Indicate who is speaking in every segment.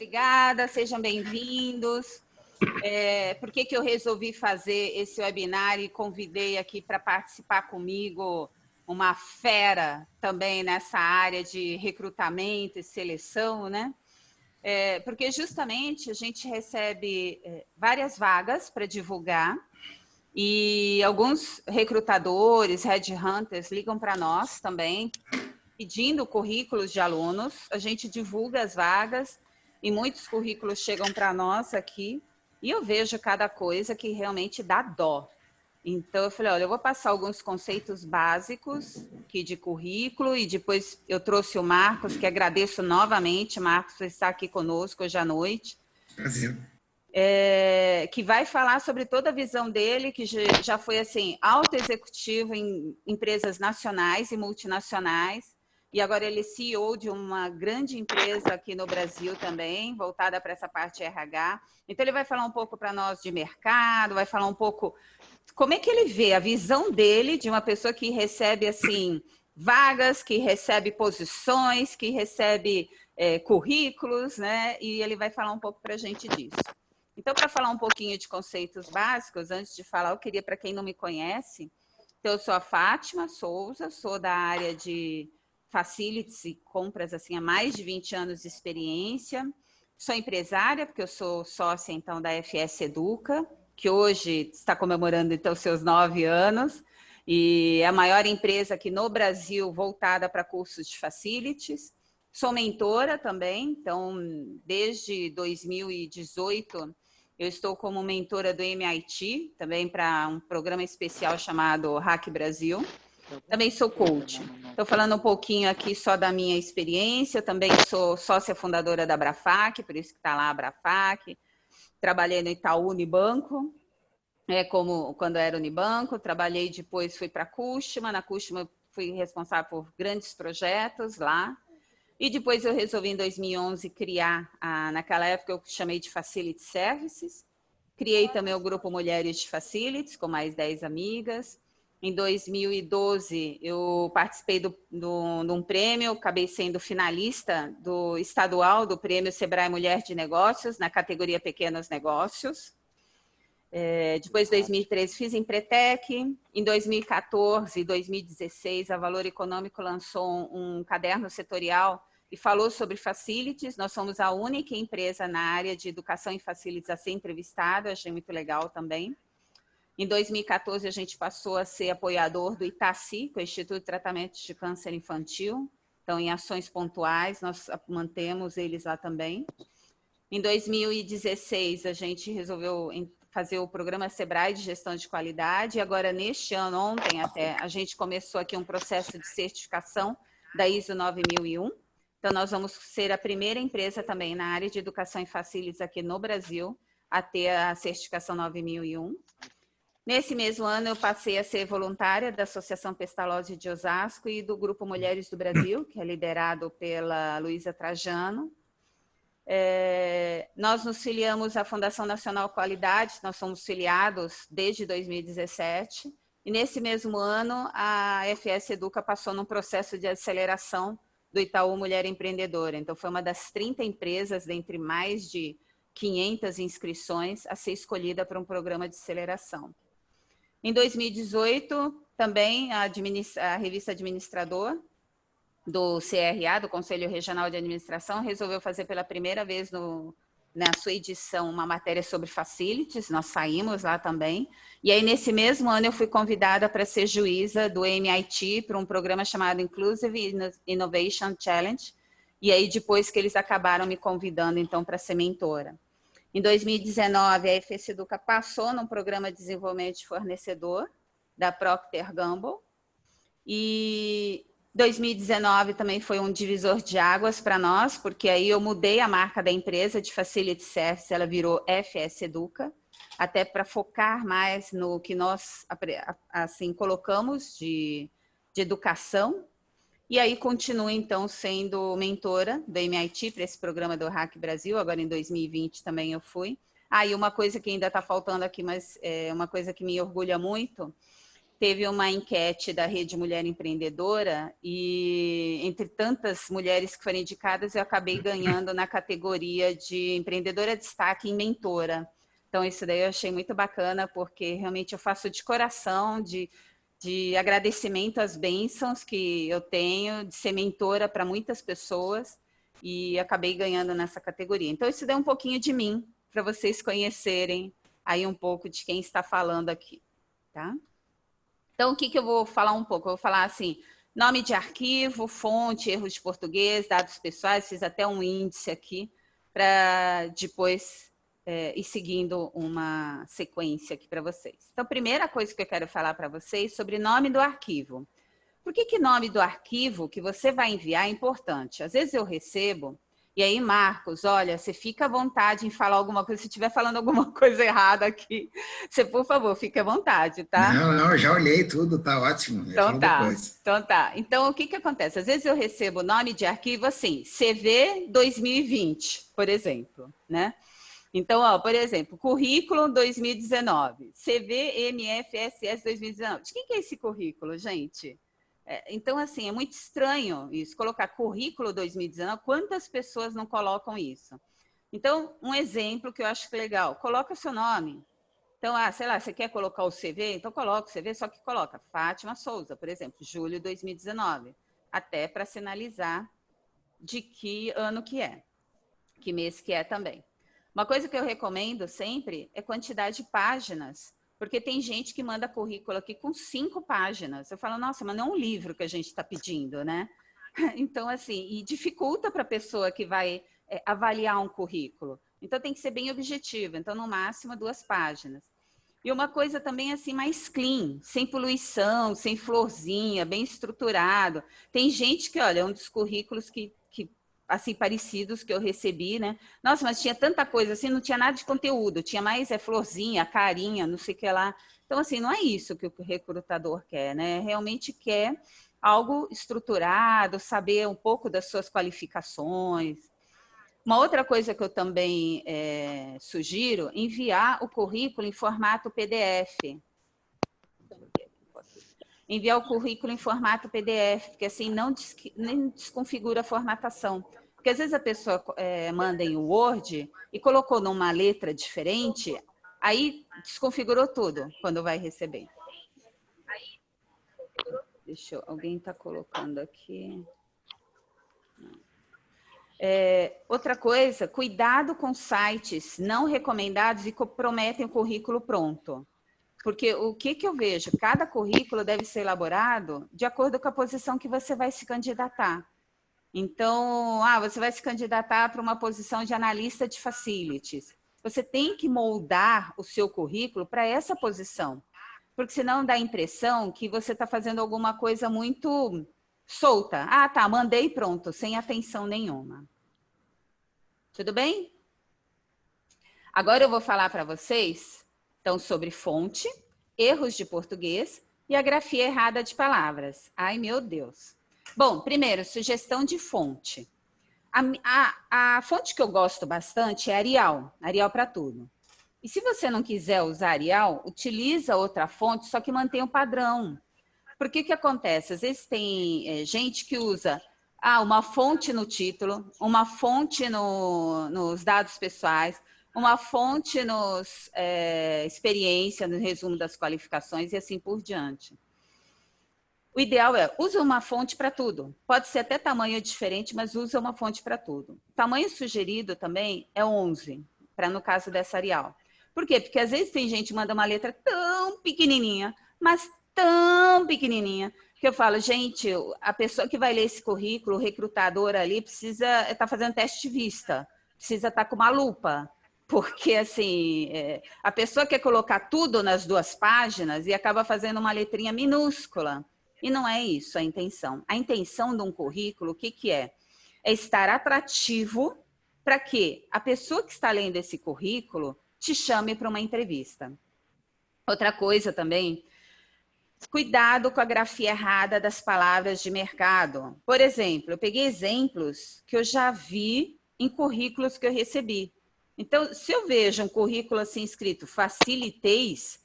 Speaker 1: obrigada, sejam bem-vindos. Por que eu resolvi fazer esse webinar e convidei aqui para participar comigo uma fera também nessa área de recrutamento e seleção, né? Porque justamente a gente recebe várias vagas para divulgar e alguns recrutadores, headhunters, ligam para nós também, pedindo currículos de alunos. A gente divulga as vagas e muitos currículos chegam para nós aqui e eu vejo cada coisa que realmente dá dó. Então, eu falei, olha, eu vou passar alguns conceitos básicos aqui de currículo e depois eu trouxe o Marcos, que agradeço novamente, Marcos, por estar aqui conosco hoje à noite.
Speaker 2: Prazer.
Speaker 1: Que vai falar sobre toda a visão dele, que já foi, assim, alto executivo em empresas nacionais e multinacionais, e agora ele é CEO de uma grande empresa aqui no Brasil também, voltada para essa parte RH. Então, ele vai falar um pouco para nós de mercado, vai falar um pouco como é que ele vê a visão dele de uma pessoa que recebe, assim, vagas, que recebe posições, que recebe currículos, né? E ele vai falar um pouco para a gente disso. Então, para falar um pouquinho de conceitos básicos, antes de falar, eu queria, para quem não me conhece, então, eu sou a Fátima Souza, sou da área de facilities e compras, assim, há mais de 20 anos de experiência. Sou empresária, porque eu sou sócia, então, da FS Educa, que hoje está comemorando, então, seus 9 anos, e é a maior empresa aqui no Brasil voltada para cursos de facilities. Sou mentora também, então, desde 2018, eu estou como mentora do MIT, também para um programa especial chamado Hack Brasil. Também sou coach. Estou falando um pouquinho aqui só da minha experiência, eu também sou sócia fundadora da Abrafac, por isso que está lá a Abrafac. Trabalhei no Itaú Unibanco, como quando era Unibanco, trabalhei depois, fui para a Cushman, na Cushman fui responsável por grandes projetos lá, e depois eu resolvi em 2011 criar, naquela época eu chamei de Facility Services, criei também o grupo Mulheres de Facilities, com mais 10 amigas. Em 2012 eu participei de um prêmio, acabei sendo finalista do estadual do prêmio Sebrae Mulher de Negócios, na categoria Pequenos Negócios. Depois, em 2013, fiz Empretec. Em 2014 e 2016, a Valor Econômico lançou um caderno setorial e falou sobre facilities. Nós somos a única empresa na área de educação e facilities a ser entrevistada, achei muito legal também. Em 2014, a gente passou a ser apoiador do Itaci, que é o Instituto de Tratamento de Câncer Infantil. Então, em ações pontuais, nós mantemos eles lá também. Em 2016, a gente resolveu fazer o programa Sebrae de Gestão de Qualidade. E agora, neste ano, ontem até, a gente começou aqui um processo de certificação da ISO 9001. Então, nós vamos ser a primeira empresa também na área de educação e facilities aqui no Brasil a ter a certificação 9001. Nesse mesmo ano, eu passei a ser voluntária da Associação Pestalozzi de Osasco e do Grupo Mulheres do Brasil, que é liderado pela Luísa Trajano. Nós nos filiamos à Fundação Nacional Qualidade, nós somos filiados desde 2017, e nesse mesmo ano a FS Educa passou num processo de aceleração do Itaú Mulher Empreendedora. Então, foi uma das 30 empresas, dentre mais de 500 inscrições, a ser escolhida para um programa de aceleração. Em 2018, também a revista Administrador, do CRA, do Conselho Regional de Administração, resolveu fazer pela primeira vez na sua edição uma matéria sobre facilities, nós saímos lá também, e aí nesse mesmo ano eu fui convidada para ser juíza do MIT para um programa chamado Inclusive Innovation Challenge, e aí depois que eles acabaram me convidando então para ser mentora. Em 2019, a FS Educa passou num programa de desenvolvimento de fornecedor da Procter Gamble, e 2019 também foi um divisor de águas para nós, porque aí eu mudei a marca da empresa de Facility Service, ela virou FS Educa, até para focar mais no que nós assim colocamos de educação. E aí continuo, então, sendo mentora do MIT para esse programa do Hack Brasil, agora em 2020 também eu fui. E uma coisa que ainda está faltando aqui, mas é uma coisa que me orgulha muito, teve uma enquete da Rede Mulher Empreendedora e entre tantas mulheres que foram indicadas, eu acabei ganhando na categoria de empreendedora destaque e mentora. Então, isso daí eu achei muito bacana, porque realmente eu faço de coração, de agradecimento às bênçãos que eu tenho, de ser mentora para muitas pessoas, e acabei ganhando nessa categoria. Então, isso daí é um pouquinho de mim, para vocês conhecerem aí um pouco de quem está falando aqui, tá? Então, o que eu vou falar um pouco? Eu vou falar assim, nome de arquivo, fonte, erros de português, dados pessoais, fiz até um índice aqui, para depois ir seguindo uma sequência aqui para vocês. Então, a primeira coisa que eu quero falar para vocês sobre nome do arquivo. Por que nome do arquivo que você vai enviar é importante? Às vezes eu recebo, e aí, Marcos, olha, você fica à vontade em falar alguma coisa, se estiver falando alguma coisa errada aqui, você, por favor, fique à vontade, tá?
Speaker 2: Não, eu já olhei tudo, tá ótimo, eu
Speaker 1: Então
Speaker 2: falo
Speaker 1: tá,
Speaker 2: depois.
Speaker 1: então tá. Então, o que acontece? Às vezes eu recebo nome de arquivo assim, CV 2020, por exemplo, né? Então, ó, por exemplo, currículo 2019, CVMFSS 2019. De quem que é esse currículo, gente? Então, assim, é muito estranho isso, colocar currículo 2019, quantas pessoas não colocam isso? Então, um exemplo que eu acho legal, coloca o seu nome. Então, sei lá, você quer colocar o CV? Então, coloca o CV, só que coloca Fátima Souza, por exemplo, julho de 2019, até para sinalizar de que ano que é, que mês que é também. Uma coisa que eu recomendo sempre é quantidade de páginas, porque tem gente que manda currículo aqui com 5 páginas. Eu falo, nossa, mas não é um livro que a gente está pedindo, né? Então, assim, e dificulta para a pessoa que vai avaliar um currículo. Então, tem que ser bem objetivo. Então, no máximo, 2 páginas. E uma coisa também, assim, mais clean, sem poluição, sem florzinha, bem estruturado. Tem gente que, olha, um dos currículos que assim, parecidos que eu recebi, né? Nossa, mas tinha tanta coisa, assim, não tinha nada de conteúdo, tinha mais florzinha, carinha, não sei o que lá. Então, assim, não é isso que o recrutador quer, né? Realmente quer algo estruturado, saber um pouco das suas qualificações. Uma outra coisa que eu também sugiro, enviar o currículo em formato PDF. Enviar o currículo em formato PDF, porque assim não nem desconfigura a formatação. Porque às vezes a pessoa manda em Word e colocou numa letra diferente, aí desconfigurou tudo quando vai receber. Alguém está colocando aqui. Outra coisa, cuidado com sites não recomendados e comprometem o currículo pronto. Porque o que eu vejo? Cada currículo deve ser elaborado de acordo com a posição que você vai se candidatar. Então, você vai se candidatar para uma posição de analista de facilities. Você tem que moldar o seu currículo para essa posição, porque senão dá a impressão que você está fazendo alguma coisa muito solta. Tá, mandei pronto, sem atenção nenhuma. Tudo bem? Agora eu vou falar para vocês, então, sobre fonte, erros de português e a grafia errada de palavras. Ai, meu Deus. Bom, primeiro, sugestão de fonte. A fonte que eu gosto bastante é Arial, Arial para tudo. E se você não quiser usar Arial, utiliza outra fonte, só que mantém o padrão. Porque o que acontece? Às vezes tem gente que usa uma fonte no título, uma fonte nos dados pessoais, uma fonte nos experiência, no resumo das qualificações e assim por diante. O ideal use uma fonte para tudo. Pode ser até tamanho diferente, mas use uma fonte para tudo. O tamanho sugerido também é 11, para no caso dessa Arial. Por quê? Porque às vezes tem gente que manda uma letra tão pequenininha, mas tão pequenininha, que eu falo, gente, a pessoa que vai ler esse currículo, o recrutador ali, precisa estar fazendo teste de vista, precisa estar com uma lupa, porque assim, a pessoa quer colocar tudo nas 2 páginas e acaba fazendo uma letrinha minúscula. E não é isso a intenção. A intenção de um currículo, o que é? É estar atrativo para que a pessoa que está lendo esse currículo te chame para uma entrevista. Outra coisa também, cuidado com a grafia errada das palavras de mercado. Por exemplo, eu peguei exemplos que eu já vi em currículos que eu recebi. Então, se eu vejo um currículo assim escrito facilites,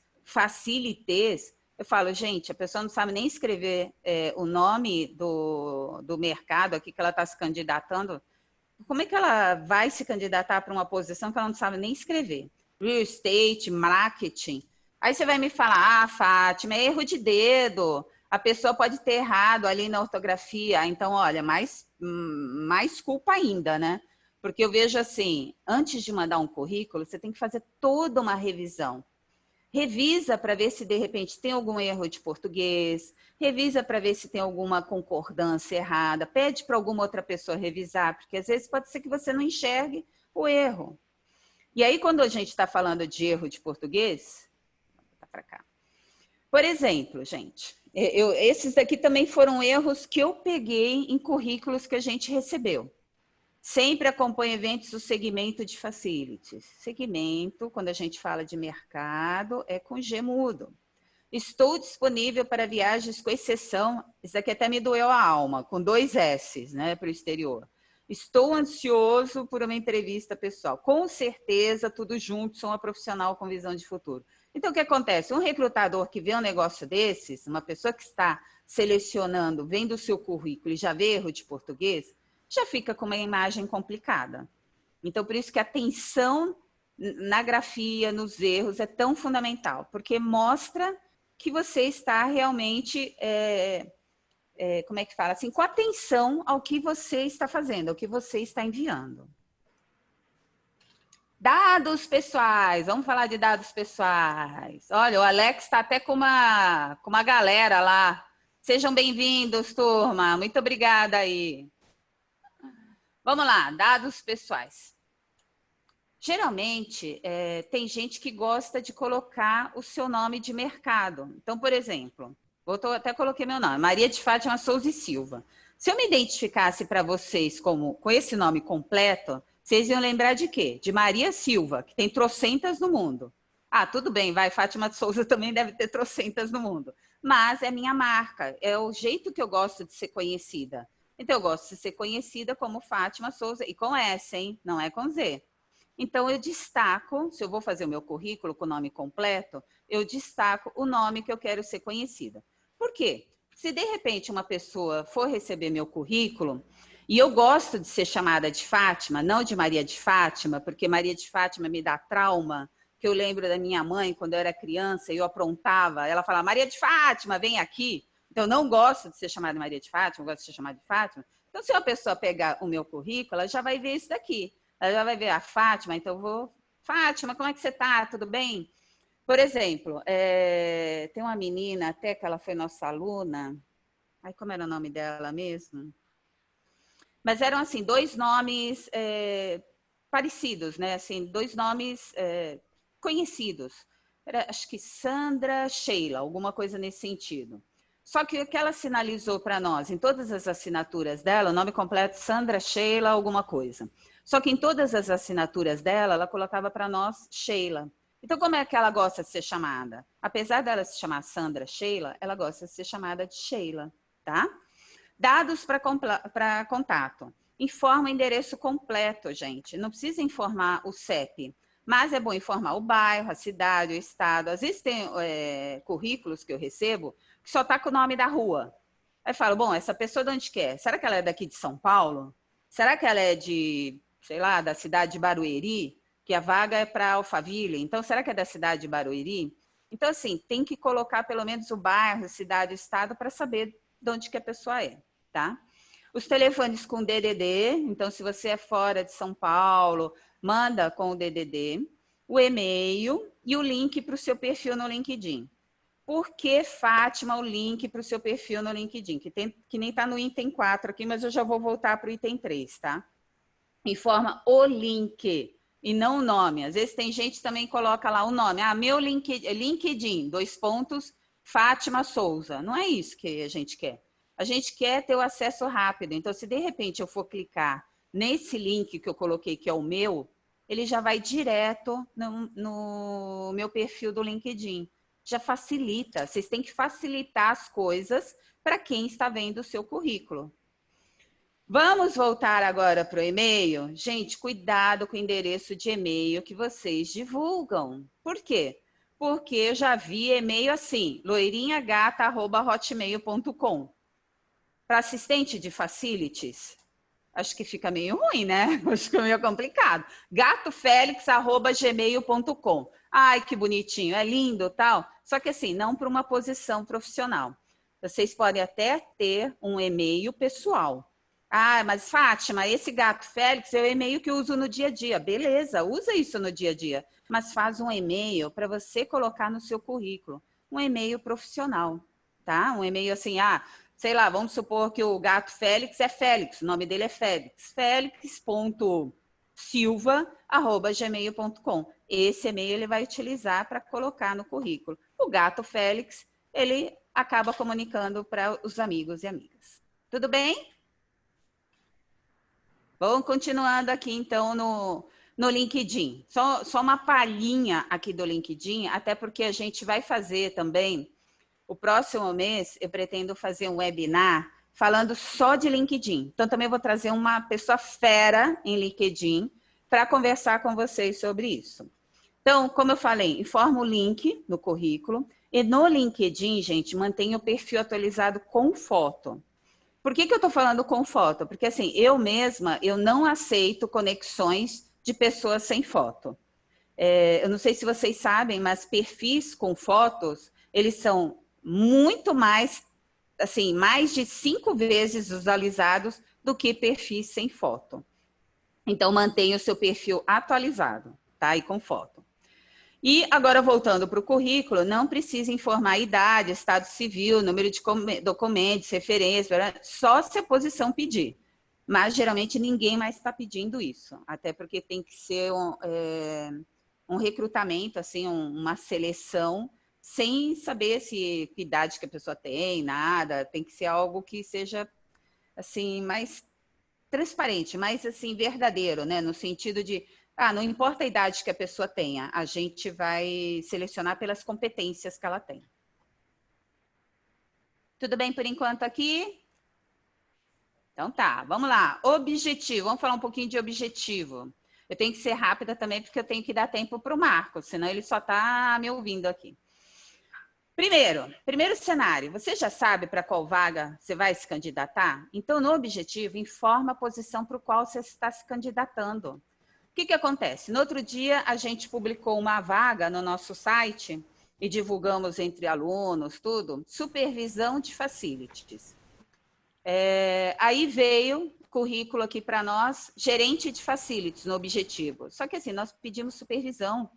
Speaker 1: Eu falo, gente, a pessoa não sabe nem escrever o nome do mercado aqui que ela está se candidatando. Como é que ela vai se candidatar para uma posição que ela não sabe nem escrever? Real estate, marketing. Aí você vai me falar, ah, Fátima, é erro de dedo. A pessoa pode ter errado ali na ortografia. Então, olha, mais culpa ainda, né? Porque eu vejo assim, antes de mandar um currículo, você tem que fazer toda uma revisão. Revisa para ver se de repente tem algum erro de português, revisa para ver se tem alguma concordância errada, pede para alguma outra pessoa revisar, porque às vezes pode ser que você não enxergue o erro. E aí, quando a gente está falando de erro de português, tá para cá. Por exemplo, gente, esses daqui também foram erros que eu peguei em currículos que a gente recebeu. Sempre acompanha eventos do segmento de facilities. Segmento, quando a gente fala de mercado, é com G mudo. Estou disponível para viagens com exceção, isso aqui até me doeu a alma, com 2 S's, né, para o exterior. Estou ansioso por uma entrevista pessoal. Com certeza, tudo junto, sou uma profissional com visão de futuro. Então, o que acontece? Um recrutador que vê um negócio desses, uma pessoa que está selecionando, vendo o seu currículo e já vê erro de português, já fica com uma imagem complicada. Então, por isso que a atenção na grafia, nos erros, é tão fundamental, porque mostra que você está realmente, como é que fala? Assim, com atenção ao que você está fazendo, ao que você está enviando. Dados pessoais, vamos falar de dados pessoais. Olha, o Alex está até com uma galera lá. Sejam bem-vindos, turma. Muito obrigada aí. Vamos lá, dados pessoais. Geralmente, tem gente que gosta de colocar o seu nome de mercado. Então, por exemplo, até coloquei meu nome, Maria de Fátima Souza e Silva. Se eu me identificasse para vocês com esse nome completo, vocês iam lembrar de quê? De Maria Silva, que tem trocentas no mundo. Ah, tudo bem, vai, Fátima de Souza também deve ter trocentas no mundo. Mas é minha marca, é o jeito que eu gosto de ser conhecida. Então, eu gosto de ser conhecida como Fátima Souza, e com S, hein? Não é com Z. Então, eu destaco, se eu vou fazer o meu currículo com o nome completo, eu destaco o nome que eu quero ser conhecida. Por quê? Se, de repente, uma pessoa for receber meu currículo, e eu gosto de ser chamada de Fátima, não de Maria de Fátima, porque Maria de Fátima me dá trauma, que eu lembro da minha mãe, quando eu era criança, e eu aprontava, ela falava, Maria de Fátima, vem aqui. Então, eu não gosto de ser chamada de Maria de Fátima, eu gosto de ser chamada de Fátima. Então, se uma pessoa pegar o meu currículo, ela já vai ver isso daqui. Ela já vai ver a Fátima, então eu vou... Fátima, como é que você está? Tudo bem? Por exemplo, tem uma menina, até que ela foi nossa aluna... Ai, como era o nome dela mesmo? Mas eram, assim, 2 nomes parecidos, né? Assim, 2 nomes conhecidos. Era, acho que Sandra Sheila, alguma coisa nesse sentido. Só que o que ela sinalizou para nós, em todas as assinaturas dela, o nome completo Sandra Sheila alguma coisa. Só que em todas as assinaturas dela, ela colocava para nós Sheila. Então, como é que ela gosta de ser chamada? Apesar dela se chamar Sandra Sheila, ela gosta de ser chamada de Sheila, tá? Dados para contato. Informa o endereço completo, gente. Não precisa informar o CEP, mas é bom informar o bairro, a cidade, o estado. Às vezes tem currículos que eu recebo que só está com o nome da rua. Aí eu falo, bom, essa pessoa de onde que é? Será que ela é daqui de São Paulo? Será que ela é de, sei lá, da cidade de Barueri? Que a vaga é para Alphaville. Então, será que é da cidade de Barueri? Então, assim, tem que colocar pelo menos o bairro, cidade, o estado, para saber de onde que a pessoa é, tá? Os telefones com DDD, então, se você é fora de São Paulo, manda com o DDD, o e-mail e o link para o seu perfil no LinkedIn. Por que, Fátima, o link para o seu perfil no LinkedIn? Que nem está no item 4 aqui, mas eu já vou voltar para o item 3, tá? Informa o link e não o nome. Às vezes tem gente que também coloca lá o nome. Ah, meu LinkedIn, 2 pontos, Fátima Souza. Não é isso que a gente quer. A gente quer ter o acesso rápido. Então, se de repente eu for clicar nesse link que eu coloquei, que é o meu, ele já vai direto no meu perfil do LinkedIn. Já facilita. Vocês têm que facilitar as coisas para quem está vendo o seu currículo. Vamos voltar agora para o e-mail? Gente, cuidado com o endereço de e-mail que vocês divulgam. Por quê? porque eu já vi e-mail assim, loirinhagata@hotmail.com. Para assistente de facilities, acho que fica meio ruim, né? Acho que é meio complicado. gatofelix@gmail.com. Ai, que bonitinho, é lindo, tal. Só que assim, não para uma posição profissional. Vocês podem até ter um e-mail pessoal. Ah, mas Fátima, esse Gato Félix é o e-mail que eu uso no dia a dia. Beleza, usa isso no dia a dia. Mas faz um e-mail para você colocar no seu currículo. Um e-mail profissional, tá? Um e-mail assim, sei lá, vamos supor que o Gato Félix é Félix, o nome dele é Félix. Félix.silva@gmail.com. Esse e-mail ele vai utilizar para colocar no currículo. O Gato Félix, ele acaba comunicando para os amigos e amigas. Tudo bem? Vamos continuando aqui, então, no LinkedIn. Só uma palhinha aqui do LinkedIn, até porque a gente vai fazer também, o próximo mês, eu pretendo fazer um webinar falando só de LinkedIn. Então, também vou trazer uma pessoa fera em LinkedIn para conversar com vocês sobre isso. Então, como eu falei, informa o link no currículo. E no LinkedIn, gente, mantenha o perfil atualizado com foto. Por que eu estou falando com foto? Porque assim, eu mesma, eu não aceito conexões de pessoas sem foto. Eu não sei se vocês sabem, mas perfis com fotos, eles são muito mais, assim, mais de 5 vezes visualizados do que perfis sem foto. Então, mantenha o seu perfil atualizado, tá? E com foto. E agora, voltando para o currículo, não precisa informar idade, estado civil, número de documentos, referência, só se a posição pedir. Mas, geralmente, ninguém mais está pedindo isso. Até porque tem que ser um recrutamento, assim, uma seleção, sem saber que idade que a pessoa tem, nada. Tem que ser algo que seja, assim, mais transparente, mais, assim, verdadeiro, né? No sentido de... não importa a idade que a pessoa tenha, a gente vai selecionar pelas competências que ela tem. Tudo bem por enquanto aqui? Então tá, vamos lá. Objetivo, vamos falar um pouquinho de objetivo. Eu tenho que ser rápida também, porque eu tenho que dar tempo para o Marcos, senão ele só está me ouvindo aqui. Primeiro cenário, você já sabe para qual vaga você vai se candidatar? Então, no objetivo, informa a posição para o qual você está se candidatando. O que acontece? No outro dia, a gente publicou uma vaga no nosso site e divulgamos entre alunos, tudo, supervisão de facilities. Aí veio currículo aqui para nós, gerente de facilities, no objetivo. Só que assim, nós pedimos supervisão.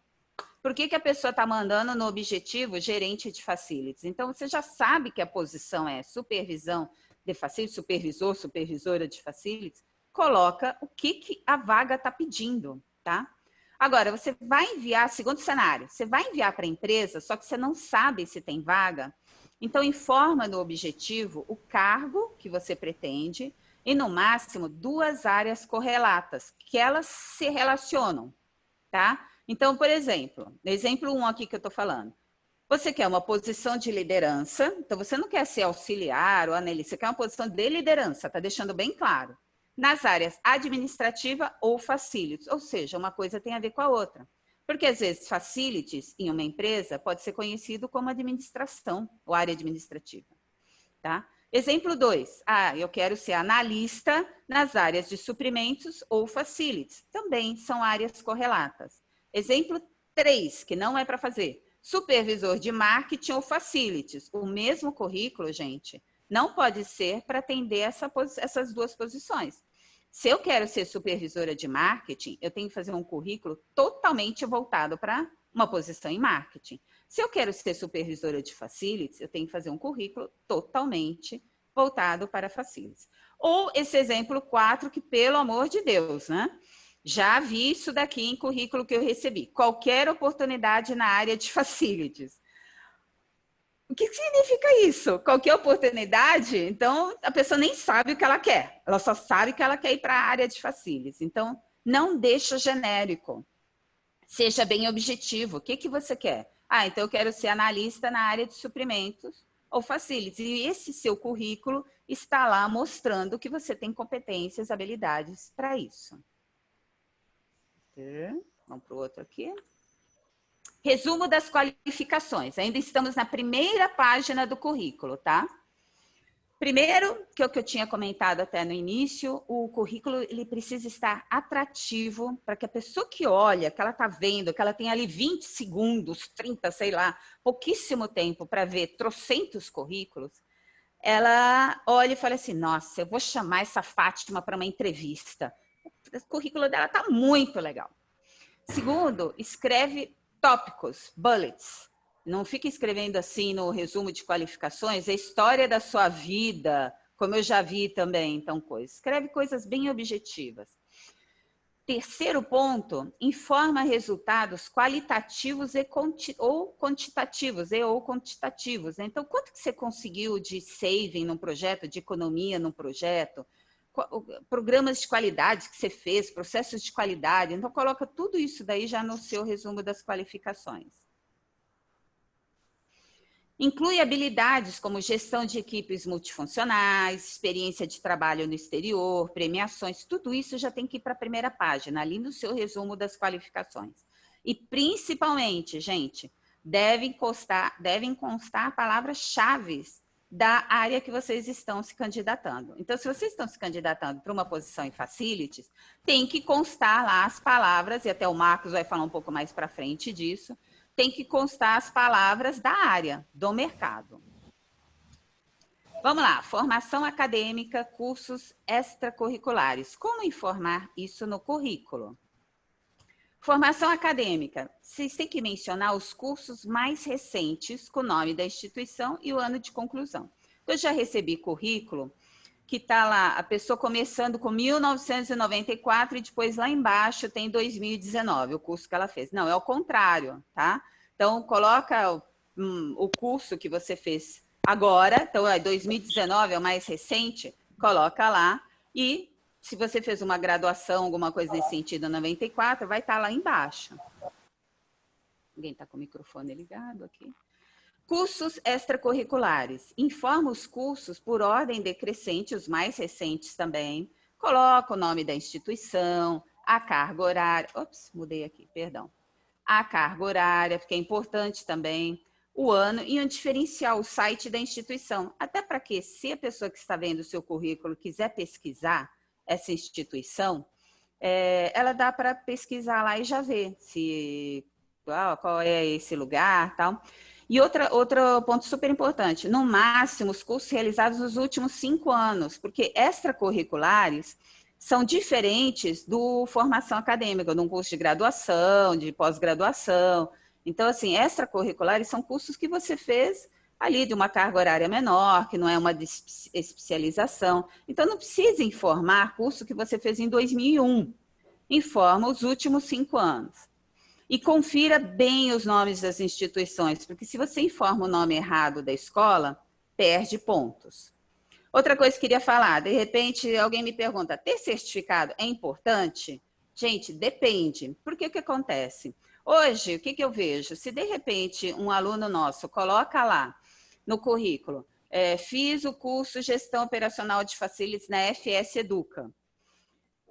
Speaker 1: Por que a pessoa está mandando no objetivo gerente de facilities? Então, você já sabe que a posição é supervisão de facilities, supervisor, supervisora de facilities, coloca o que a vaga está pedindo, tá? Agora, você vai enviar, segundo cenário, você vai enviar para a empresa, só que você não sabe se tem vaga, então informa no objetivo o cargo que você pretende e, no máximo, 2 áreas correlatas, que elas se relacionam, tá? Então, por exemplo, no exemplo 1 aqui que eu estou falando, você quer uma posição de liderança, então você não quer ser auxiliar ou analista, você quer uma posição de liderança, está deixando bem claro, nas áreas administrativa ou facilities, ou seja, uma coisa tem a ver com a outra. Porque às vezes facilities em uma empresa pode ser conhecido como administração ou área administrativa, tá? Exemplo 2, eu quero ser analista nas áreas de suprimentos ou facilities, também são áreas correlatas. Exemplo 3, que não é para fazer, supervisor de marketing ou facilities. O mesmo currículo, gente, não pode ser para atender essas 2 posições. Se eu quero ser supervisora de marketing, eu tenho que fazer um currículo totalmente voltado para uma posição em marketing. Se eu quero ser supervisora de facilities, eu tenho que fazer um currículo totalmente voltado para facilities. Ou esse exemplo 4, que pelo amor de Deus, né? Já vi isso daqui em currículo que eu recebi. Qualquer oportunidade na área de facilities. O que significa isso? Qualquer oportunidade, então a pessoa nem sabe o que ela quer. Ela só sabe que ela quer ir para a área de facilities. Então, não deixa genérico. Seja bem objetivo. O que você quer? Então eu quero ser analista na área de suprimentos ou facilities. E esse seu currículo está lá mostrando que você tem competências, habilidades para isso. Vamos para o outro aqui. Resumo das qualificações. Ainda estamos na primeira página do currículo, tá? Primeiro, que é o que eu tinha comentado até no início, o currículo ele precisa estar atrativo para que a pessoa que olha, que ela está vendo, que ela tem ali 20 segundos, 30, sei lá, pouquíssimo tempo para ver trocentos currículos, ela olha e fala assim, nossa, eu vou chamar essa Fátima para uma entrevista. O currículo dela está muito legal. Segundo, escreve tópicos, bullets. Não fica escrevendo assim no resumo de qualificações, a história da sua vida, como eu já vi também, então, coisas. Escreve coisas bem objetivas. Terceiro ponto, informa resultados qualitativos ou quantitativos. Então, quanto que você conseguiu de saving num projeto, de economia num projeto? Programas de qualidade que você fez, processos de qualidade. Então, coloca tudo isso daí já no seu resumo das qualificações. Inclui habilidades como gestão de equipes multifuncionais, experiência de trabalho no exterior, premiações, tudo isso já tem que ir para a primeira página, ali no seu resumo das qualificações. E, principalmente, gente, devem constar palavras-chave da área que vocês estão se candidatando. Então, se vocês estão se candidatando para uma posição em facilities, tem que constar lá as palavras, e até o Marcos vai falar um pouco mais para frente disso, tem que constar as palavras da área, do mercado. Vamos lá, formação acadêmica, cursos extracurriculares. Como informar isso no currículo? Formação acadêmica. Vocês têm que mencionar os cursos mais recentes com o nome da instituição e o ano de conclusão. Eu já recebi currículo que está lá, a pessoa começando com 1994 e depois lá embaixo tem 2019, o curso que ela fez. Não, é o contrário, tá? Então, coloca o curso que você fez agora, então, 2019 é o mais recente, coloca lá e se você fez uma graduação, alguma coisa nesse sentido, 94, vai estar lá embaixo. Alguém está com o microfone ligado aqui? Cursos extracurriculares. Informa os cursos por ordem decrescente, os mais recentes também. Coloca o nome da instituição, a carga horária. Ops, mudei aqui, perdão. A carga horária, porque é importante também. O ano e um diferencial, o site da instituição. Até para que, se a pessoa que está vendo o seu currículo quiser pesquisar essa instituição, ela dá para pesquisar lá e já ver se, qual é esse lugar, tal. E outro ponto super importante, no máximo, os cursos realizados nos últimos 5 anos, porque extracurriculares são diferentes do formação acadêmica, de um curso de graduação, de pós-graduação. Então, assim, extracurriculares são cursos que você fez ali de uma carga horária menor, que não é uma especialização. Então, não precisa informar curso que você fez em 2001. Informa os últimos 5 anos. E confira bem os nomes das instituições, porque se você informa o nome errado da escola, perde pontos. Outra coisa que eu queria falar, de repente alguém me pergunta, ter certificado é importante? Gente, depende. Porque o que acontece? Hoje, o que eu vejo? Se de repente um aluno nosso coloca lá no currículo, fiz o curso Gestão Operacional de Facilities na FS Educa,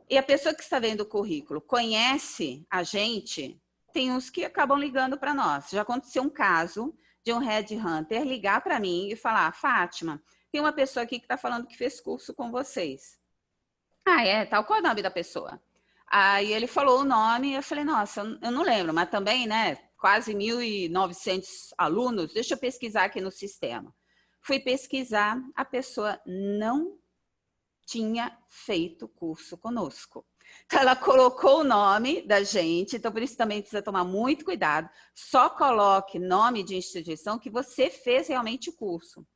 Speaker 1: e a pessoa que está vendo o currículo conhece a gente, tem uns que acabam ligando para nós. Já aconteceu um caso de um headhunter ligar para mim e falar, Fátima, tem uma pessoa aqui que está falando que fez curso com vocês. Ah, é? Tal, qual é o nome da pessoa? Aí ele falou o nome e eu falei, nossa, eu não lembro, mas também, né, quase 1.900 alunos, deixa eu pesquisar aqui no sistema. Fui pesquisar, a pessoa não tinha feito curso conosco. Então, ela colocou o nome da gente, então por isso também precisa tomar muito cuidado. Só coloque nome de instituição que você fez realmente o curso.